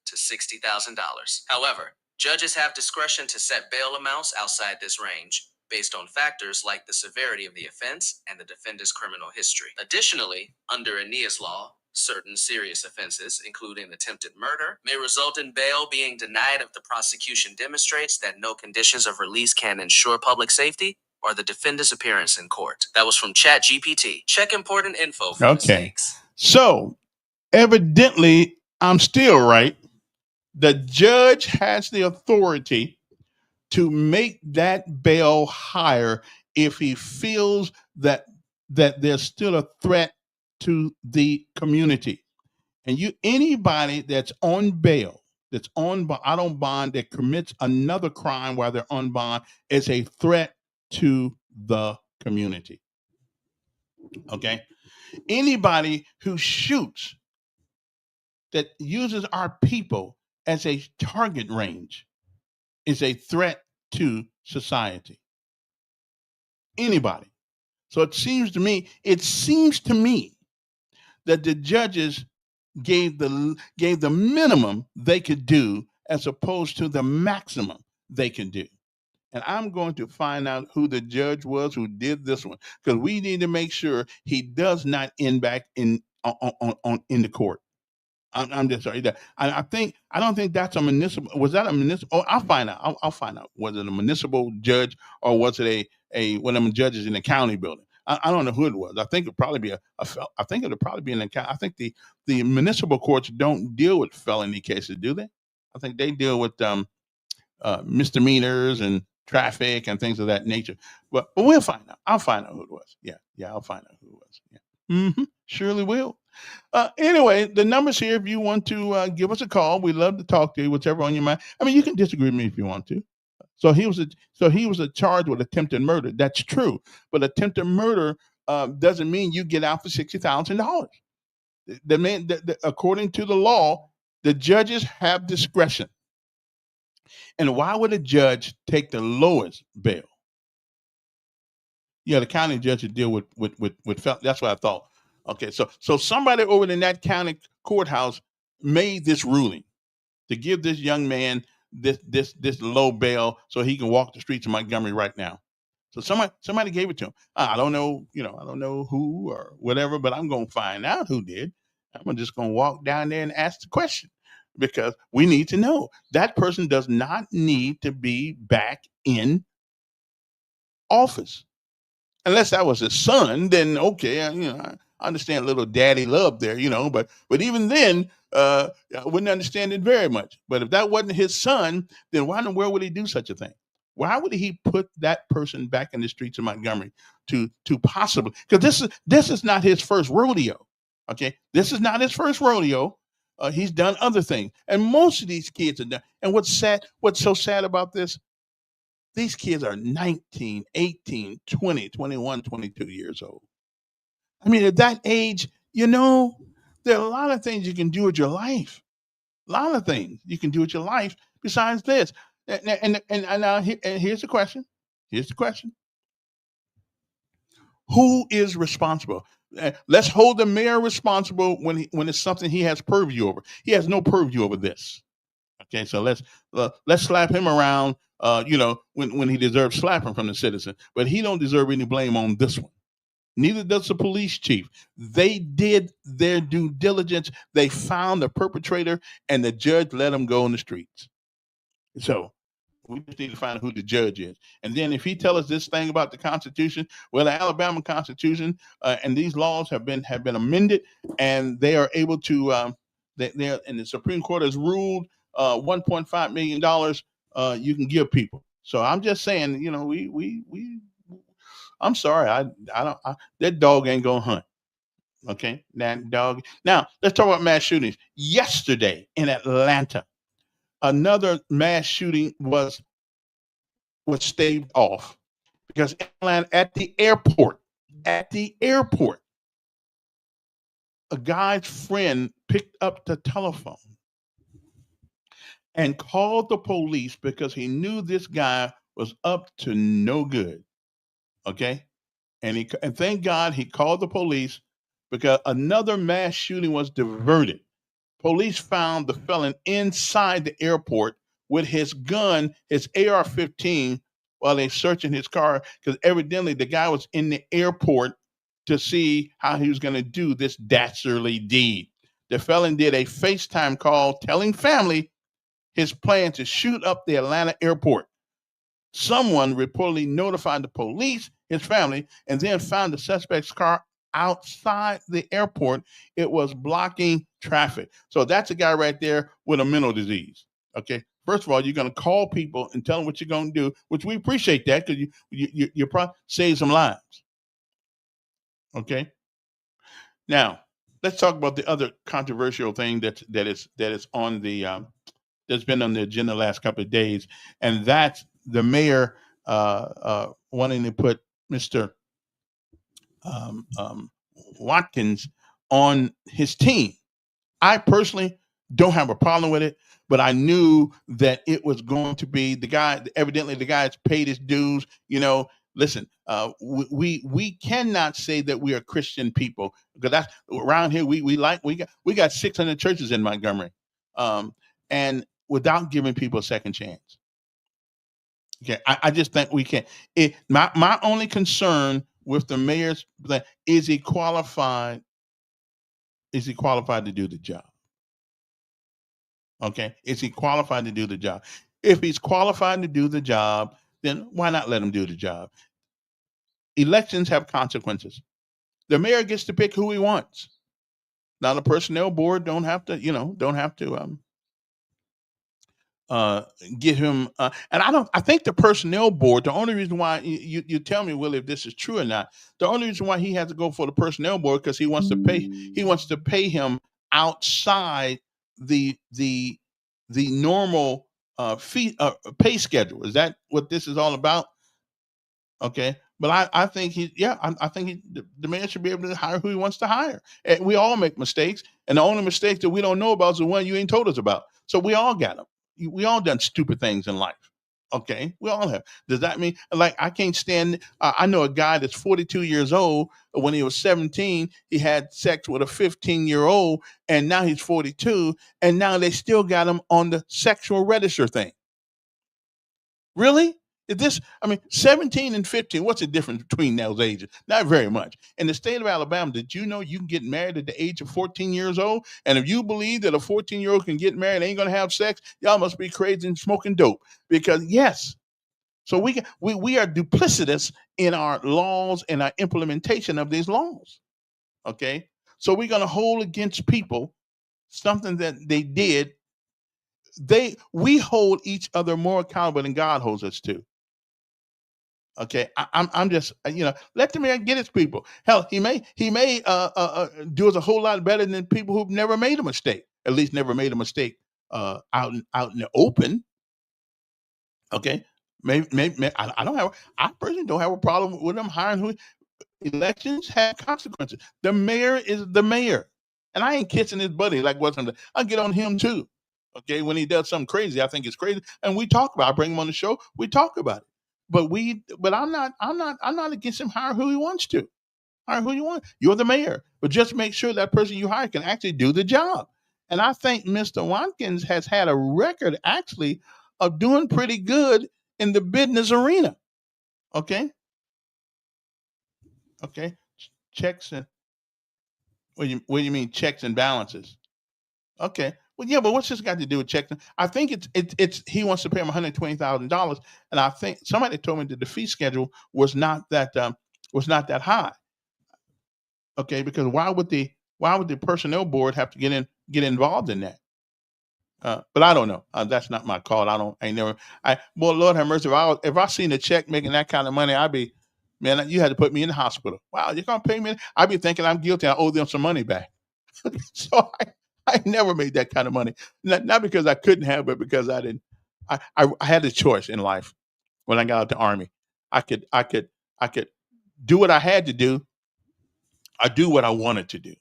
[SPEAKER 14] to $60,000. However, judges have discretion to set bail amounts outside this range, based on factors like the severity of the offense and the defendant's criminal history. Additionally, under Aeneas law, certain serious offenses, including attempted murder, may result in bail being denied if the prosecution demonstrates that no conditions of release can ensure public safety or the defendant's appearance in court. That was from ChatGPT. Check important info for mistakes.
[SPEAKER 1] So evidently, I'm still right. The judge has the authority to make that bail higher if he feels that there's still a threat to the community. And anybody that's on bail, that's on out on bond, that commits another crime while they're on bond is a threat to the community. Okay? Anybody who shoots, that uses our people as a target range, is a threat to society. Anybody. So it seems to me that the judges gave the minimum they could do as opposed to the maximum they can do. And I'm going to find out who the judge was who did this one, because we need to make sure he does not end back in the court. I'm just sorry. I don't think that's a municipal. Was that a municipal? Oh, I'll find out. I'll find out. Was it a municipal judge or was it a one of them judges in the county building? I don't know who it was. I think it'd probably be I think it'd probably be in the county. I think the municipal courts don't deal with felony cases, do they? I think they deal with misdemeanors and traffic and things of that nature. But we'll find out. I'll find out who it was. Yeah, I'll find out who it was. Yeah, surely will. Anyway, the number's here if you want to give us a call. We'd love to talk to you, whatever on your mind. I mean, you can disagree with me if you want to. So he was charged with attempted murder. That's true, but attempted murder doesn't mean you get out for $60,000. The man, according to the law, the judges have discretion. And why would a judge take the lowest bail? Yeah, the county judge would deal with that's what I thought. Okay, so somebody over in that county courthouse made this ruling to give this young man this low bail so he can walk the streets of Montgomery right now. So somebody gave it to him. I don't know, I don't know who or whatever, but I'm going to find out who did. I'm just going to walk down there and ask the question, because we need to know. That person does not need to be back in office. Unless that was his son, then okay, I understand little daddy love there, but even then, I wouldn't understand it very much. But if that wasn't his son, then why in the world would he do such a thing? Why would he put that person back in the streets of Montgomery to possibly? Because this is not his first rodeo. Okay, this is not his first rodeo. He's done other things, and most of these kids are done. And what's so sad about this? These kids are 19, 18, 20, 21, 22 years old. I mean, at that age, there are a lot of things you can do with your life. A lot of things you can do with your life besides this. And now here's the question. Here's the question. Who is responsible? Let's hold the mayor responsible when it's something he has purview over. He has no purview over this. Okay, so let's slap him around. When he deserves slapping from the citizen, but he don't deserve any blame on this one. Neither does the police chief. They did their due diligence. They found the perpetrator, and the judge let him go in the streets. So we just need to find out who the judge is. And then if he tell us this thing about the Constitution, well, the Alabama Constitution and these laws have been amended, and they are able to. And the Supreme Court has ruled $1.5 million. You can give people. So I'm just saying, I'm sorry. That dog ain't gonna hunt. Okay. That dog. Now let's talk about mass shootings. Yesterday in Atlanta, another mass shooting was staved off because at the airport, a guy's friend picked up the telephone and called the police because he knew this guy was up to no good. Okay. And thank God he called the police because another mass shooting was diverted. Police found the felon inside the airport with his gun, his AR-15, while they searching his car, because evidently the guy was in the airport to see how he was going to do this dastardly deed. The felon did a FaceTime call telling family his plan to shoot up the Atlanta airport. Someone reportedly notified the police, his family, and then found the suspect's car outside the airport. It was blocking traffic. So that's a guy right there with a mental disease. Okay. First of all, you're going to call people and tell them what you're going to do, which we appreciate that because you probably save some lives. Okay. Now let's talk about the other controversial thing that is on the that's been on the agenda the last couple of days, and that's the mayor wanting to put Mr. Watkins on his team. I personally don't have a problem with it, but I knew that it was going to be the guy. Evidently, the guy's paid his dues. Listen, we cannot say that we are Christian people because that's around here. We got 600 churches in Montgomery, and without giving people a second chance. Okay, I just think we can't. My only concern with the mayor's is he qualified? Is he qualified to do the job? Okay, is he qualified to do the job? If he's qualified to do the job, then why not let him do the job? Elections have consequences. The mayor gets to pick who he wants. Now the personnel board don't have to get him. And I think the personnel board, the only reason why you tell me, Willie, if this is true or not, the only reason why he has to go for the personnel board because he wants to pay him outside the normal fee pay schedule. Is that what this is all about? Okay. But I think the mayor should be able to hire who he wants to hire. And we all make mistakes, and the only mistake that we don't know about is the one you ain't told us about. So we all got them. We all done stupid things in life. Okay, we all have. Does that mean I can't stand? I know a guy that's 42 years old. When he was 17, he had sex with a 15-year-old, and now he's 42, and now they still got him on the sexual register thing. Really? 17 and 15, what's the difference between those ages? Not very much. In the state of Alabama, did you know you can get married at the age of 14 years old? And if you believe that a 14-year-old can get married and ain't going to have sex, y'all must be crazy and smoking dope. Because, yes. So we are duplicitous in our laws and our implementation of these laws. Okay? So we're going to hold against people something that they did. We hold each other more accountable than God holds us to. Okay, I'm just let the man get his people. Hell, he may do us a whole lot better than people who've never made a mistake. At least never made a mistake out in the open. Okay, maybe I personally don't have a problem with them hiring who. Elections have consequences. The mayor is the mayor, and I ain't kissing his buddy like what's on. I get on him too. Okay, when he does something crazy, I think it's crazy, and we talk about. I bring him on the show. We talk about it. But I'm not against him. Hire who he wants to. Hire who you want. You're the mayor, but just make sure that person you hire can actually do the job. And I think Mr. Watkins has had a record actually of doing pretty good in the business arena. Okay. Okay. Checks and what do you mean checks and balances? Okay. Well, yeah, but what's this got to do with checks? I think it's he wants to pay him $120,000, and I think somebody told me that the fee schedule was not that high. Okay, because why would the personnel board have to get involved in that? But I don't know. That's not my call. Well, Lord have mercy. If I seen a check making that kind of money, I'd be, man, you had to put me in the hospital. Wow, you're gonna pay me? I'd be thinking I'm guilty. I owe them some money back. So I never made that kind of money. Not because I couldn't have, but because I didn't. I had a choice in life when I got out the Army. I could do what I had to do. I do what I wanted to do.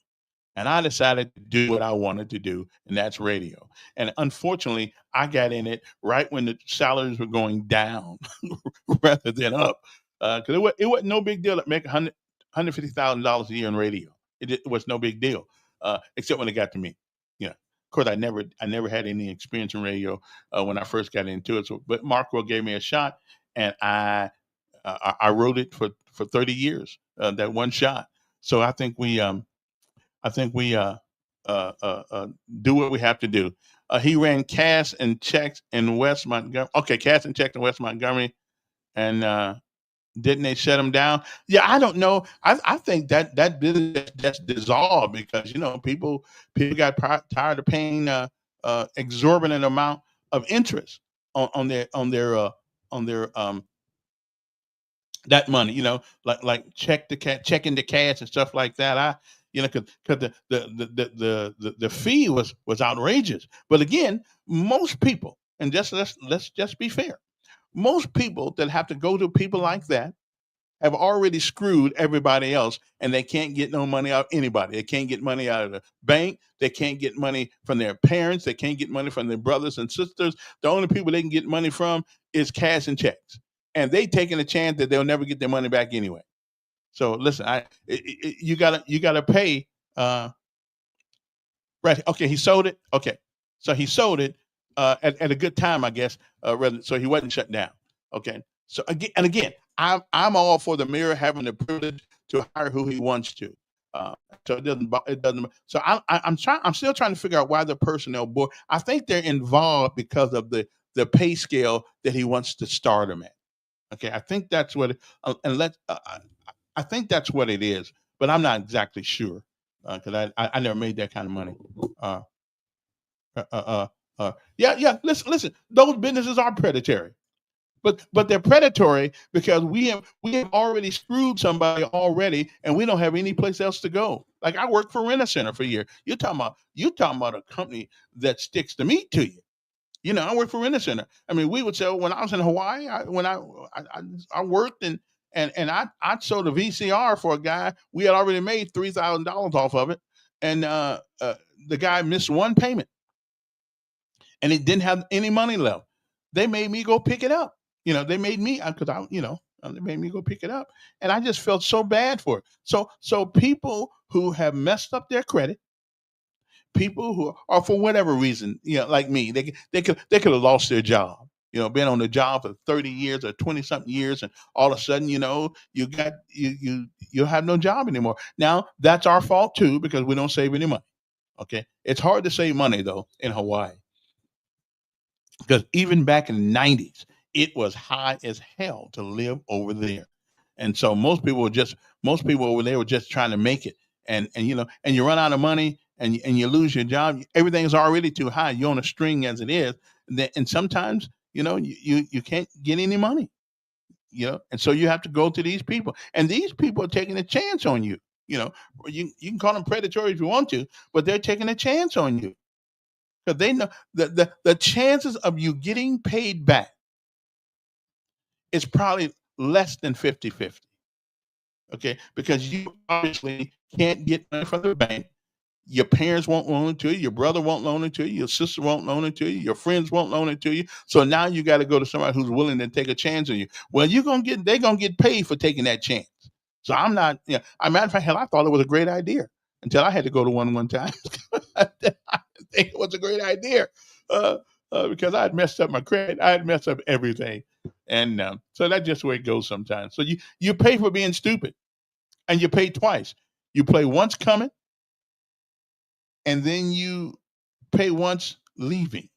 [SPEAKER 1] And I decided to do what I wanted to do, and that's radio. And unfortunately, I got in it right when the salaries were going down rather than up. Because it wasn't no big deal to make $150,000 a year in radio. It was no big deal, except when it got to me. Of course, I never had any experience in radio when I first got into it. So, but Marco gave me a shot, and I wrote it for 30 years. That one shot. So I think we do what we have to do. He ran cash and checks in West Montgomery. Okay, cash and checks in West Montgomery. and didn't they shut them down? Yeah, I don't know. I think that business just dissolved because people got tired of paying exorbitant amount of interest on their that money. Like checking the cash and stuff like that. Because the fee was outrageous. But again, most people, and let's just be fair, most people that have to go to people like that have already screwed everybody else, and they can't get no money out of anybody. They can't get money out of the bank. They can't get money from their parents. They can't get money from their brothers and sisters. The only people they can get money from is cash and checks, and they taking a chance that they'll never get their money back anyway. So listen, you gotta pay. Right? Okay, he sold it. Okay, so he sold it at a good time, I guess. So he wasn't shut down. Okay. So again, I'm all for the mayor having the privilege to hire who he wants to. So it doesn't. So I'm still trying to figure out why the personnel board. I think they're involved because of the pay scale that he wants to start them at. Okay, I think that's what. I think that's what it is, but I'm not exactly sure because I never made that kind of money. Yeah. Listen. Those businesses are predatory. But they're predatory because we have already screwed somebody already, and we don't have any place else to go. Like I worked for Rent-A-Center for a year. You're talking about a company that sticks the meat to you. I worked for Rent-A-Center. I mean, we would sell when I was in Hawaii. I worked and I sold a VCR for a guy. We had already made $3,000 off of it, and the guy missed one payment, and he didn't have any money left. They made me go pick it up. They made me because they made me go pick it up, and I just felt so bad for it. So people who have messed up their credit, people who are for whatever reason, like me, they could have lost their job. Been on the job for 30 years or 20 something years, and all of a sudden, you have no job anymore. Now that's our fault too because we don't save any money. Okay, it's hard to save money though in Hawaii because even back in the 90s. It was high as hell to live over there. And so most people over there were just trying to make it. And you run out of money and you lose your job. Everything is already too high. You're on a string as it is. And sometimes, you can't get any money, and so you have to go to these people. And these people are taking a chance on you. You can call them predatory if you want to, but they're taking a chance on you. Because they know the chances of you getting paid back it's probably less than 50-50. Okay, because you obviously can't get money from the bank. Your parents won't loan it to you. Your brother won't loan it to you. Your sister won't loan it to you. Your friends won't loan it to you. So now you got to go to somebody who's willing to take a chance on you. Well, they're gonna get paid for taking that chance. So I'm not. As a matter of fact, hell, I thought it was a great idea until I had to go to one time. I think it was a great idea. Because I had messed up my credit. I had messed up everything. And so that's just the way it goes sometimes. So you pay for being stupid, and you pay twice. You pay once coming, and then you pay once leaving.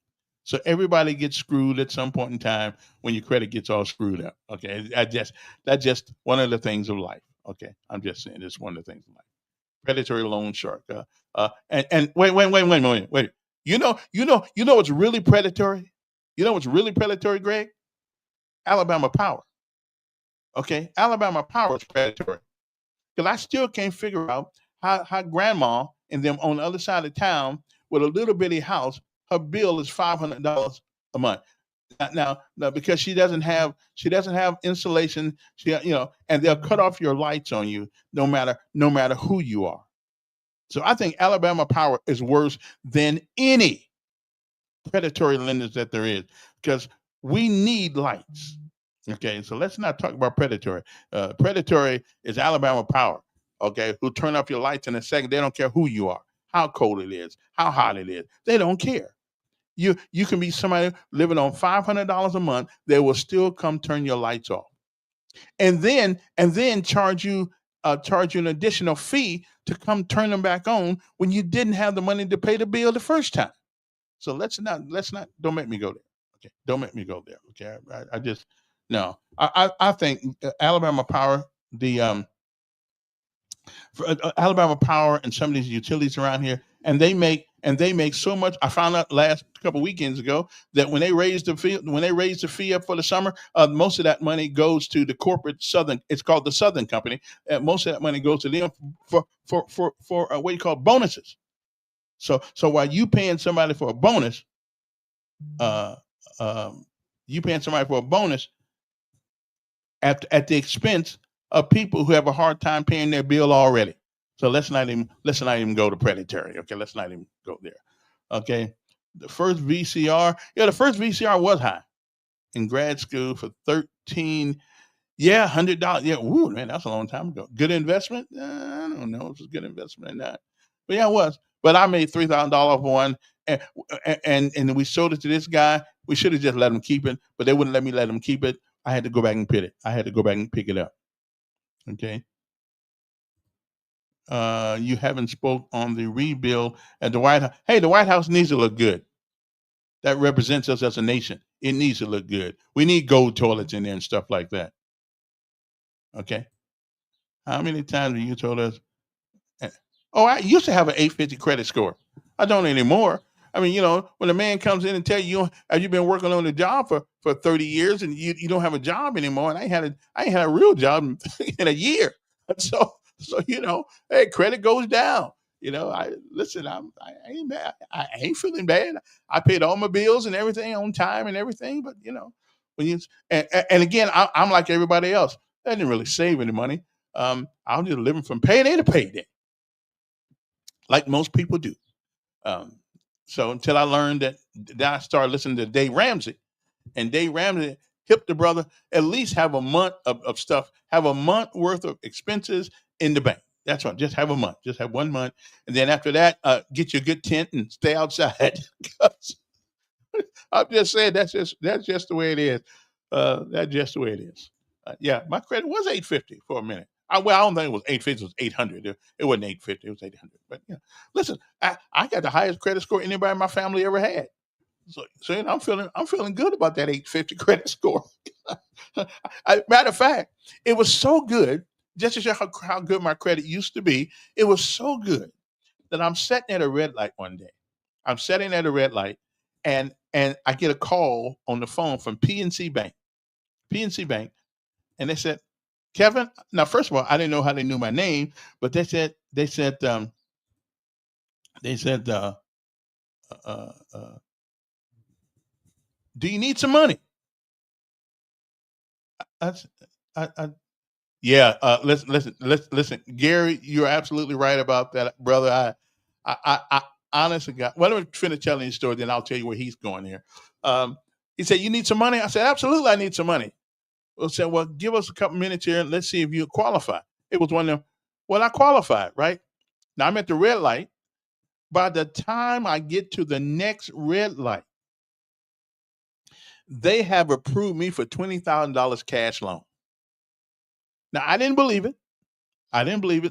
[SPEAKER 1] So everybody gets screwed at some point in time when your credit gets all screwed up. Okay, that's just one of the things of life. Okay, I'm just saying it's one of the things of life. Predatory loan shark. And wait. You know what's really predatory? You know what's really predatory, Greg? Alabama Power. Okay, Alabama Power is predatory. Because I still can't figure out how grandma and them on the other side of town with a little bitty house, her bill is $500 a month. Now, because she doesn't have insulation, and they'll cut off your lights on you no matter who you are. So I think Alabama Power is worse than any predatory lenders that there is because we need lights. Okay, so let's not talk about predatory. Predatory is Alabama Power, okay, who turn off your lights in a second. They don't care who you are, how cold it is, how hot it is. They don't care. You can be somebody living on $500 a month. They will still come turn your lights off, and then charge you an additional fee to come turn them back on when you didn't have the money to pay the bill the first time. So let's not. Don't make me go there. Okay, don't make me go there. Okay, I just No. I think Alabama Power, Alabama Power, and some of these utilities around here, and they make so much. I found out last couple weekends ago that when they raise the fee up for the summer, most of that money goes to the corporate Southern. It's called the Southern Company. Most of that money goes to them for what you call bonuses. So while you paying somebody for a bonus, at the expense of people who have a hard time paying their bill already. So let's not even go to predatory. Okay, let's not even go there. Okay, the first VCR was high in grad school for $13. Yeah, $100. Yeah, woo, man, that's a long time ago. Good investment? I don't know if it's a good investment or not. But yeah, it was. But I made $3,000 for one, and we sold it to this guy. We should have just let him keep it, but they wouldn't let me let him keep it. I had to go back and pick it. I had to go back and pick it up. Okay. You haven't spoke on the rebuild at the White House. Hey, the White House needs to look good. That represents us as a nation. It needs to look good. We need gold toilets in there and stuff like that. Okay. How many times have you told us? Oh, I used to have an 850 credit score. I don't anymore. I mean, when a man comes in and tell you, have you been working on the job for 30 years and you don't have a job anymore, and I ain't had a real job in a year. So hey, credit goes down. I ain't bad. I ain't feeling bad. I paid all my bills and everything on time and everything, but when you and again, I'm like everybody else. I didn't really save any money. I'm just living from payday to payday, like most people do. So until I learned that, then I started listening to Dave Ramsey, and Dave Ramsey helped the brother at least have a month of stuff, have a month worth of expenses in the bank. That's right. Just have a month. Just have 1 month. And then after that, get you a good tent and stay outside. I'm just saying that's just the way it is. That's just the way it is. Yeah, my credit was 850 for a minute. I don't think it was 850. It was 800. It wasn't 850. It was 800. But listen, I got the highest credit score anybody in my family ever had. So I'm feeling good about that 850 credit score. Matter of fact, it was so good. Just to show how good my credit used to be, it was so good that I'm sitting at a red light one day. I'm sitting at a red light, and I get a call on the phone from PNC Bank. And they said, Kevin. Now, first of all, I didn't know how they knew my name, but they said, do you need some money? Yeah. Listen, Gary, you're absolutely right about that, brother. I honestly got. Well, let me finish telling you the story, then I'll tell you where he's going here. He said, "You need some money?" I said, "Absolutely, I need some money." Well, said, "Well, give us a couple minutes here and let's see if you qualify." It was one of them. Well, I qualified, right? Now I'm at the red light. By the time I get to the next red light, they have approved me for $20,000 cash loan. Now I didn't believe it.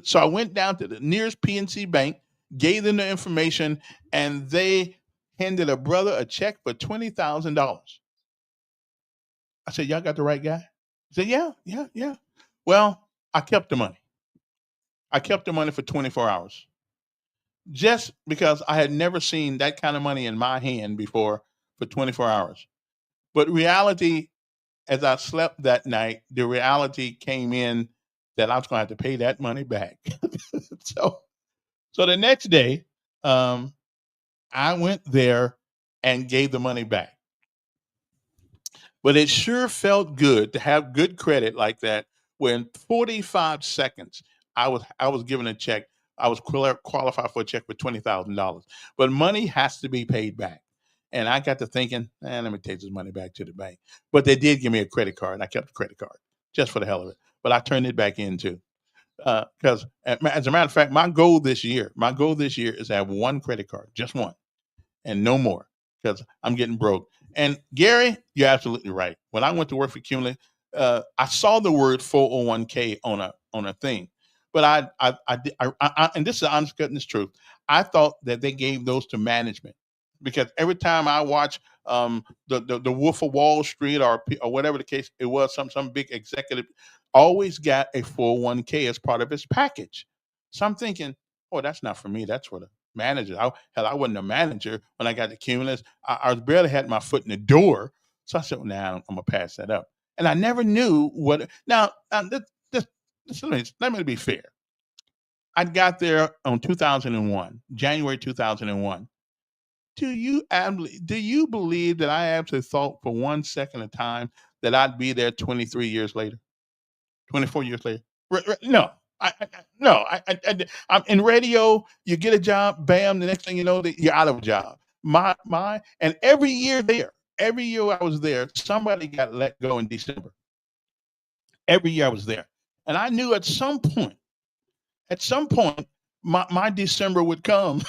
[SPEAKER 1] So I went down to the nearest PNC Bank, gave them the information, and they handed a brother a check for $20,000. I said, "Y'all got the right guy?" He said, yeah. Well, I kept the money. I kept the money for 24 hours. Just because I had never seen that kind of money in my hand before for 24 hours. But reality, as I slept that night, the reality came in that I was going to have to pay that money back. So the next day, I went there and gave the money back. But it sure felt good to have good credit like that, where in 45 seconds, I was given a check. I was qualified for a check for $20,000. But money has to be paid back. And I got to thinking, let me take this money back to the bank. But they did give me a credit card, and I kept the credit card just for the hell of it. But I turned it back in too. Because as a matter of fact, my goal this year is to have one credit card, just one, and no more, because I'm getting broke. And Gary, you're absolutely right. When I went to work for Cumulus, I saw the word 401k on a thing, but I and this is the honest goodness truth. I thought that they gave those to management. because every time I watch the Wolf of Wall Street or whatever the case it was, some big executive always got a 401k as part of his package. So I'm thinking, oh, that's not for me. That's for the manager. I wasn't a manager when I got the Cumulus. I barely had my foot in the door. So I said, well, nah, I'm gonna pass that up. And I never knew what. Now, let me be fair. I got there on 2001, January 2001. Do you believe that I actually thought for 1 second of time that I'd be there 23 years later, 24 years later? No. No. I'm in radio. You get a job, bam. The next thing you know, you're out of a job. And every year I was there, somebody got let go in December. Every year I was there, and I knew at some point, my December would come.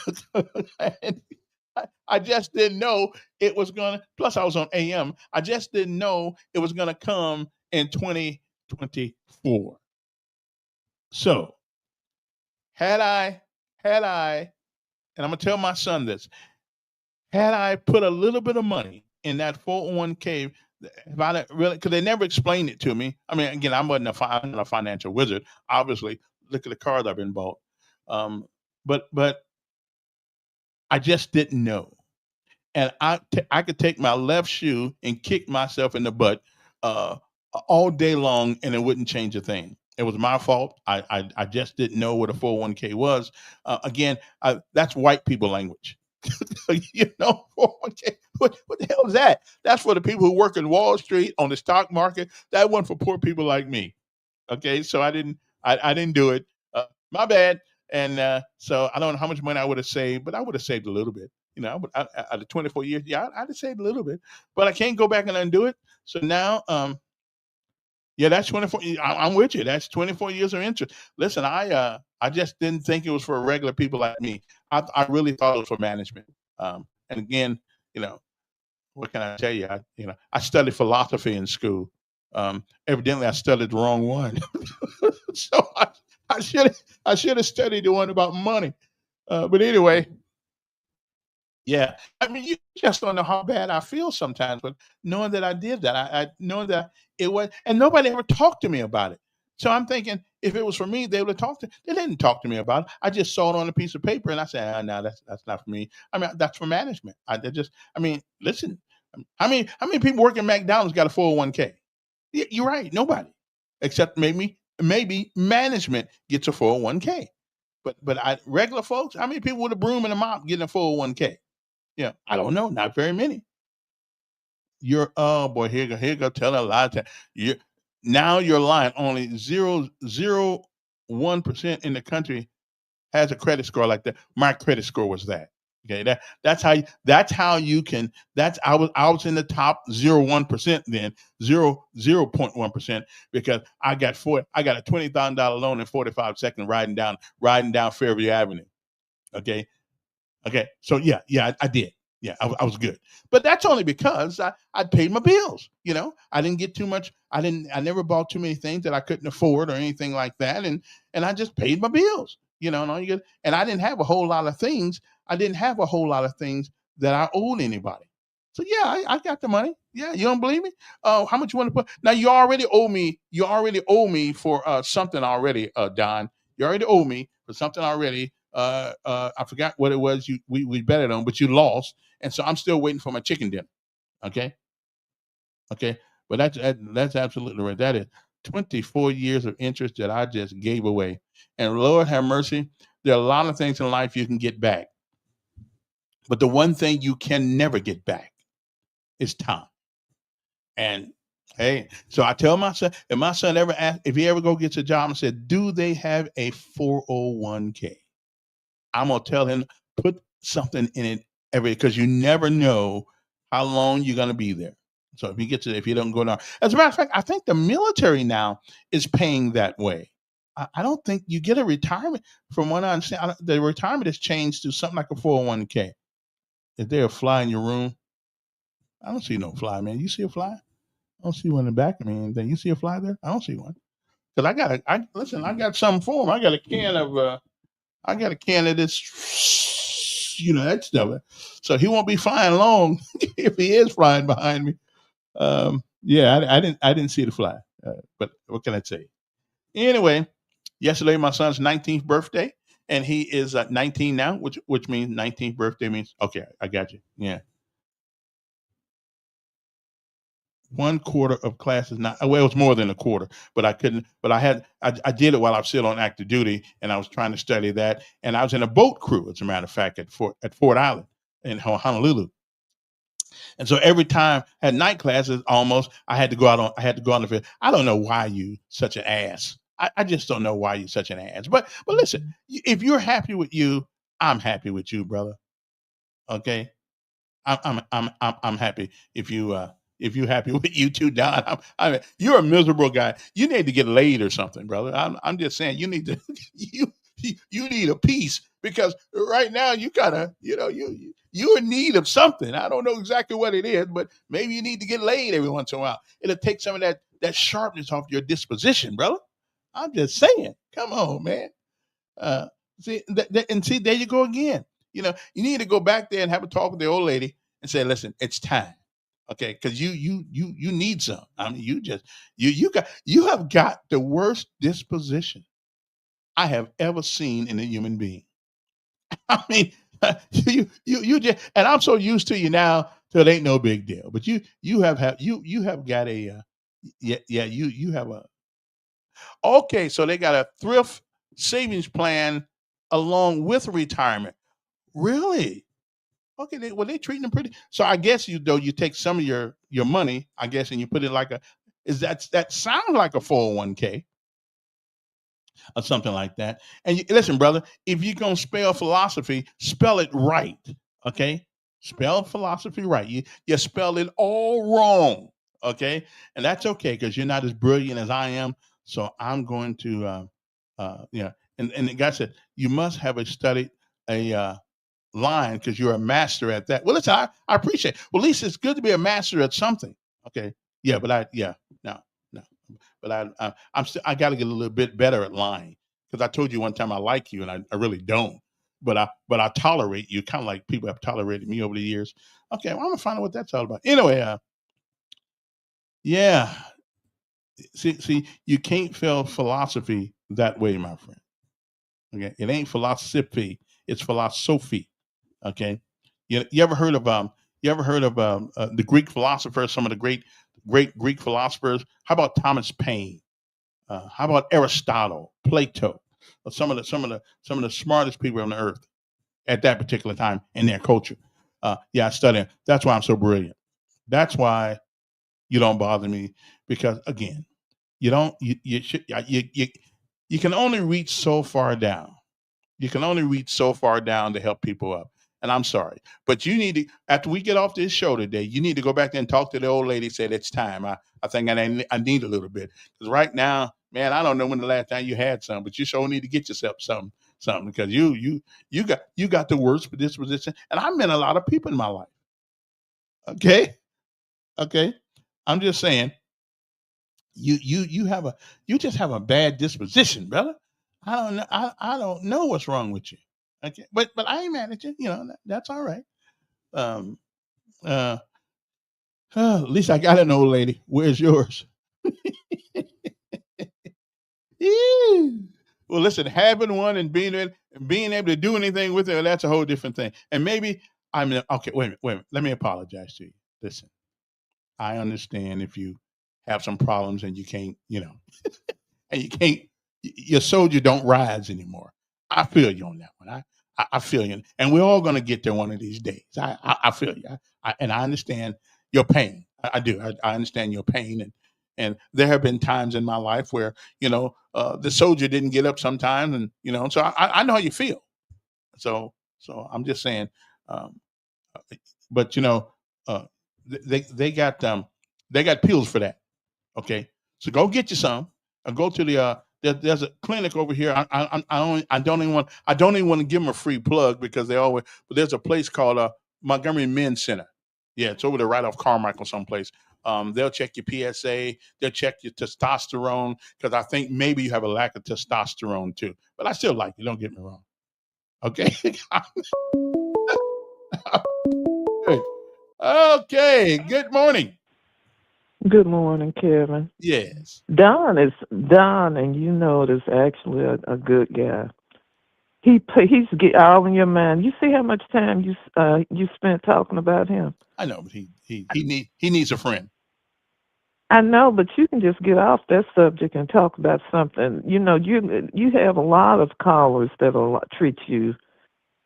[SPEAKER 1] I just didn't know it was gonna. Plus, I was on AM. I just didn't know it was gonna come in 2024. So, had I, and I'm gonna tell my son this: had I put a little bit of money in that 401k, if I really, because they never explained it to me. I mean, again, I'm not a financial wizard. Obviously, look at the cars I've been bought. But I just didn't know. And I could take my left shoe and kick myself in the butt all day long, and it wouldn't change a thing. It was my fault. I just didn't know what a 401k was. Again, that's white people language. 401k. What the hell is that? That's for the people who work in Wall Street, on the stock market. That wasn't for poor people like me. Okay, so I didn't do it. My bad. And so I don't know how much money I would have saved, but I would have saved a little bit. Out of 24 years, I'd have saved a little bit, but I can't go back and undo it. So now, that's 24. I'm with you. That's 24 years of interest. Listen, I just didn't think it was for regular people like me. I really thought it was for management. And again, what can I tell you? I studied philosophy in school. Evidently, I studied the wrong one. So I should have studied the one about money. But anyway, yeah. I mean, you just don't know how bad I feel sometimes, but knowing that I did that, I knowing that it was, and nobody ever talked to me about it. So I'm thinking, if it was for me, they would have talked to. They didn't talk to me about it. I just saw it on a piece of paper, and I said, "No, that's not for me." I mean, that's for management. Listen. How many people working at McDonald's got a 401k? You're right. Nobody, except maybe management gets a 401k. But regular folks, how many people with a broom and a mop getting a 401k? Yeah, I don't know. Not very many. Oh boy, here go tell a lie. Now you're lying. Only 0.01% in the country has a credit score like that. My credit score was that. Okay, that's how you can. I was in the top 0.1% then, 0.1%, because I got a $20,000 loan in 45 seconds riding down Fairview Avenue. Okay, so yeah, I did. Yeah, I was good, but that's only because I paid my bills. I didn't get too much. I never bought too many things that I couldn't afford or anything like that, and I just paid my bills. And I didn't have a whole lot of things. I didn't have a whole lot of things that I owed anybody. So yeah, I got the money. Yeah, you don't believe me? How much you want to put? Now you already owe me. You already owe me for something already, Don. You already owe me for something already. I forgot what it was we betted on, but you lost, and so I'm still waiting for my chicken dinner. Okay, but that's absolutely right. That is 24 years of interest that I just gave away, and Lord have mercy. There are a lot of things in life you can get back, but the one thing you can never get back is time. And hey, so I tell my son, if my son ever asks, if he ever go gets a job and said, do they have a 401k? I'm going to tell him, put something in it because you never know how long you're going to be there. So if you don't go down, as a matter of fact, I think the military now is paying that way. I don't think you get a retirement. From what I understand, the retirement has changed to something like a 401k. Is there a fly in your room? I don't see no fly, man. You see a fly? I don't see one in the back of me. Anything? You see a fly there? I don't see one. Because I got something for him. I got a can of this that stuff. So he won't be flying long if he is flying behind me. Yeah, I didn't see the fly, but what can I say? Anyway, yesterday my son's 19th birthday, and he is 19 now, which means 19th birthday means okay. I got you. Yeah. 1/4 of class is not well, it was more than a quarter, but I couldn't, but I did it while I was still on active duty, and I was trying to study that, and I was in a boat crew, as a matter of fact, at Fort Island in Honolulu. And so every time I had night classes, almost I had to go on the field. I don't know why you such an ass. I just don't know why you're such an ass. But listen, if you're happy with you, I'm happy with you, brother. Okay, I'm happy if you're happy with you too, Don. You're a miserable guy. You need to get laid or something, brother. I'm just saying you need to you need a piece, because right now you gotta you're in need of something. I don't know exactly what it is, but maybe you need to get laid every once in a while. It'll take some of that sharpness off your disposition, brother. I'm just saying. Come on, man. See, see, there you go again. You need to go back there and have a talk with the old lady and say, listen, it's time. Okay, because you need some. I mean, you have got the worst disposition I have ever seen in a human being. I mean, you just, and I'm so used to you now till it ain't no big deal. But you have got a you have a okay. So they got a thrift savings plan along with retirement. Really? Okay, they treating them pretty. So I guess you take some of your money, I guess, and you put it like that sounds like a 401k or something like that. And listen, brother, if you're gonna spell philosophy, spell it right. Okay, spell philosophy right. You spell it all wrong. Okay, and that's okay because you're not as brilliant as I am. So I'm going to And the guy said you must have studied a line because you're a master at that. Well, listen, I appreciate it. Well, at least it's good to be a master at something. Okay. Yeah, but no. But I got to get a little bit better at lying, because I told you one time I like you and I really don't. But I tolerate you, kind of like people have tolerated me over the years. Okay, well, I'm gonna find out what that's all about. Anyway, yeah. See, you can't spell philosophy that way, my friend. Okay, it ain't philosophy; it's philosophy. Okay, you ever heard of the Greek philosophers? Some of the great Greek philosophers. How about Thomas Paine? How about Aristotle, Plato? Some of the smartest people on the earth at that particular time in their culture. I study. That's why I'm so brilliant. That's why you don't bother me, because again, you can only reach so far down. You can only reach so far down to help people up. And I'm sorry, but you need to, after we get off this show today, you need to go back there and talk to the old lady. Say it's time. I think I need a little bit, because right now, man, I don't know when the last time you had some, but you sure need to get yourself something, because you got the worst disposition, and I met a lot of people in my life. Okay, I'm just saying, you just have a bad disposition, brother. I don't know what's wrong with you. Okay, but I ain't mad at you. That's all right. At least I got an old lady. Where's yours? Well, listen, having one and being able to do anything with it, that's a whole different thing. And maybe okay. Wait a minute. Let me apologize to you. Listen, I understand if you have some problems and you can't, and you can't, your soldier don't rise anymore. I feel you on that one. I feel you, and we're all going to get there one of these days. I feel you, and I understand your pain. I do. I understand your pain, and there have been times in my life where the soldier didn't get up sometimes, and so I know how you feel. So I'm just saying, but they got pills for that. Okay, so go get you some, and go to the there's a clinic over here. I don't even want to give them a free plug, because but there's a place called Montgomery Men's Center. Yeah, it's over there right off Carmichael someplace. They'll check your PSA, they'll check your testosterone, because I think maybe you have a lack of testosterone too. But I still like you. Don't get me wrong. Okay. Okay. Good morning.
[SPEAKER 15] Good morning, Kevin.
[SPEAKER 1] Yes.
[SPEAKER 15] Don, and you know this actually a good guy. He's get all in your mind. You see how much time you spent talking about him.
[SPEAKER 1] I know, but he needs a friend.
[SPEAKER 15] I know, but you can just get off that subject and talk about something. You know, you have a lot of callers that'll treat you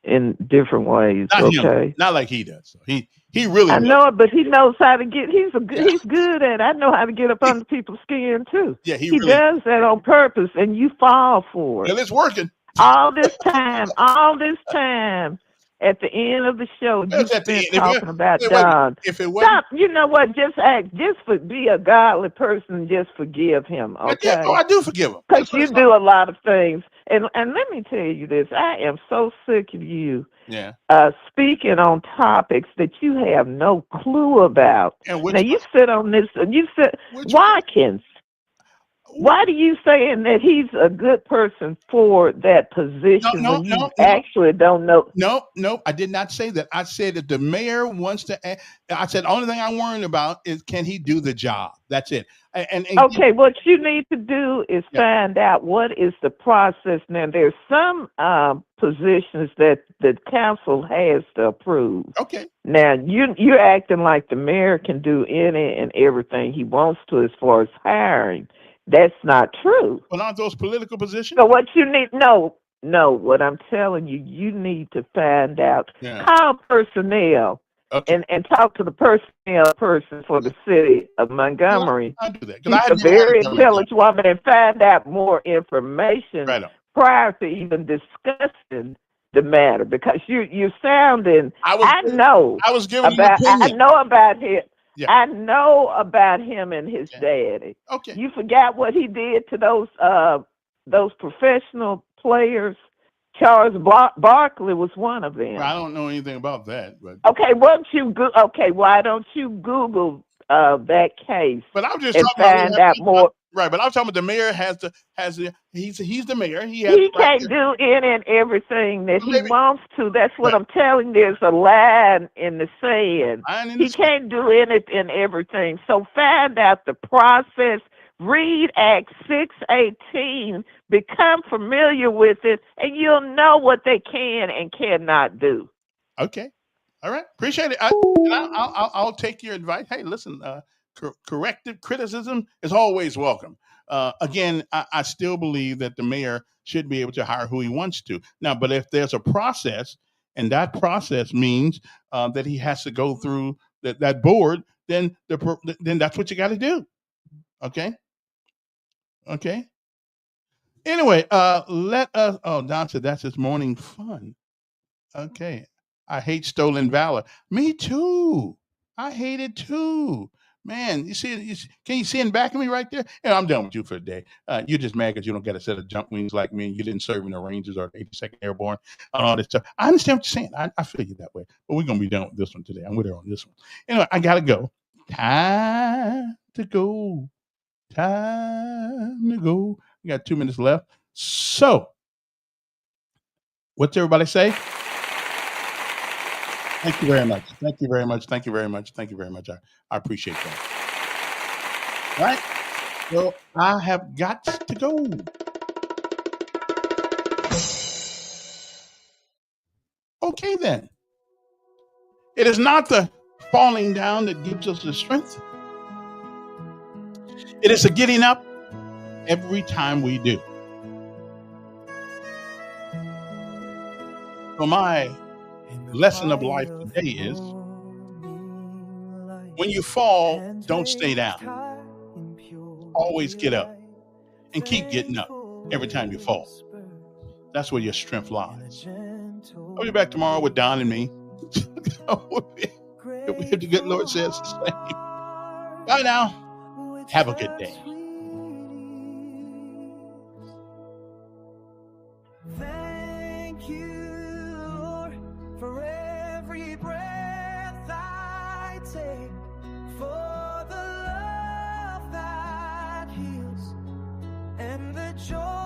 [SPEAKER 15] in different ways.
[SPEAKER 1] Not
[SPEAKER 15] okay,
[SPEAKER 1] him. Not like he does. He really.
[SPEAKER 15] I know it, but he knows how to get. He's good at it. I know how to get up under people's skin too.
[SPEAKER 1] Yeah, he really
[SPEAKER 15] does that on purpose, and you fall for it.
[SPEAKER 1] Well, it's working.
[SPEAKER 15] All this time. At the end of the show, you spent talking about Don.
[SPEAKER 1] If it wasn't,
[SPEAKER 15] stop. You know what? Be a godly person and just forgive him. Okay.
[SPEAKER 1] I do forgive him.
[SPEAKER 15] Because you do a lot of things. And let me tell you this. I am so sick of you speaking on topics that you have no clue about. Now, you sit on this, Watkins. Why do you saying that he's a good person for that position when you actually don't know?
[SPEAKER 1] No, I did not say that. I said that the mayor wants to. I said the only thing I'm worrying about is can he do the job? That's it. And
[SPEAKER 15] okay, what you need to do is find out what is the process. Now, there's some positions that the council has to approve.
[SPEAKER 1] Okay.
[SPEAKER 15] Now, you're acting like the mayor can do any and everything he wants to as far as hiring. That's not true.
[SPEAKER 1] Well, aren't those political positions?
[SPEAKER 15] So what you need, no, what I'm telling you, you need to find out. Call personnel and talk to the personnel person for the city of Montgomery.
[SPEAKER 1] I do that.
[SPEAKER 15] She's a very intelligent woman, and find out more information prior to even discussing the matter, because you're sounding. I know about him. Yeah. I know about him and his daddy.
[SPEAKER 1] Okay.
[SPEAKER 15] You forgot what he did to those professional players. Charles Barkley was one of them.
[SPEAKER 1] Well, I don't know anything about that, but
[SPEAKER 15] okay. Why don't you Google that case?
[SPEAKER 1] But I'm just
[SPEAKER 15] and find out more.
[SPEAKER 1] Right, but I'm talking about the mayor he's the mayor. He
[SPEAKER 15] can't do any and everything that he wants to. That's what I'm telling you. There's a line in the sand. He can't do anything and everything. So find out the process. Read Act 618. Become familiar with it, and you'll know what they can and cannot do.
[SPEAKER 1] Okay. All right. Appreciate it. I'll take your advice. Hey, listen, corrective criticism is always welcome. Again, I still believe that the mayor should be able to hire who he wants to. Now, but if there's a process, and that process means that he has to go through that board, then that's what you got to do. Okay. Okay. Anyway, let us. Oh, Don said that's his morning fun. Okay. I hate stolen valor. Me too. I hate it too. Man, you see, can you see in back of me right there? And I'm done with you for the day. You're just mad because you don't get a set of junk wings like me, and you didn't serve in the Rangers or the 82nd Airborne and all this stuff. I understand what you're saying. I feel you that way. But we're going to be done with this one today. I'm with her on this one. Anyway, I got to go. Time to go. Time to go. We got 2 minutes left. So, what's everybody say? Thank you very much. Thank you very much. Thank you very much. Thank you very much. I appreciate that. All right. Well, I have got to go. Okay, then. It is not the falling down that gives us the strength. It is the getting up every time we do. So my lesson of life today is when you fall, don't stay down. Always get up and keep getting up every time you fall. That's where your strength lies. I'll be back tomorrow with Don and me. If the good Lord says the same. Bye now. Have a good day.
[SPEAKER 2] Thank you, Lord, for every breath I take, for the love that heals and the joy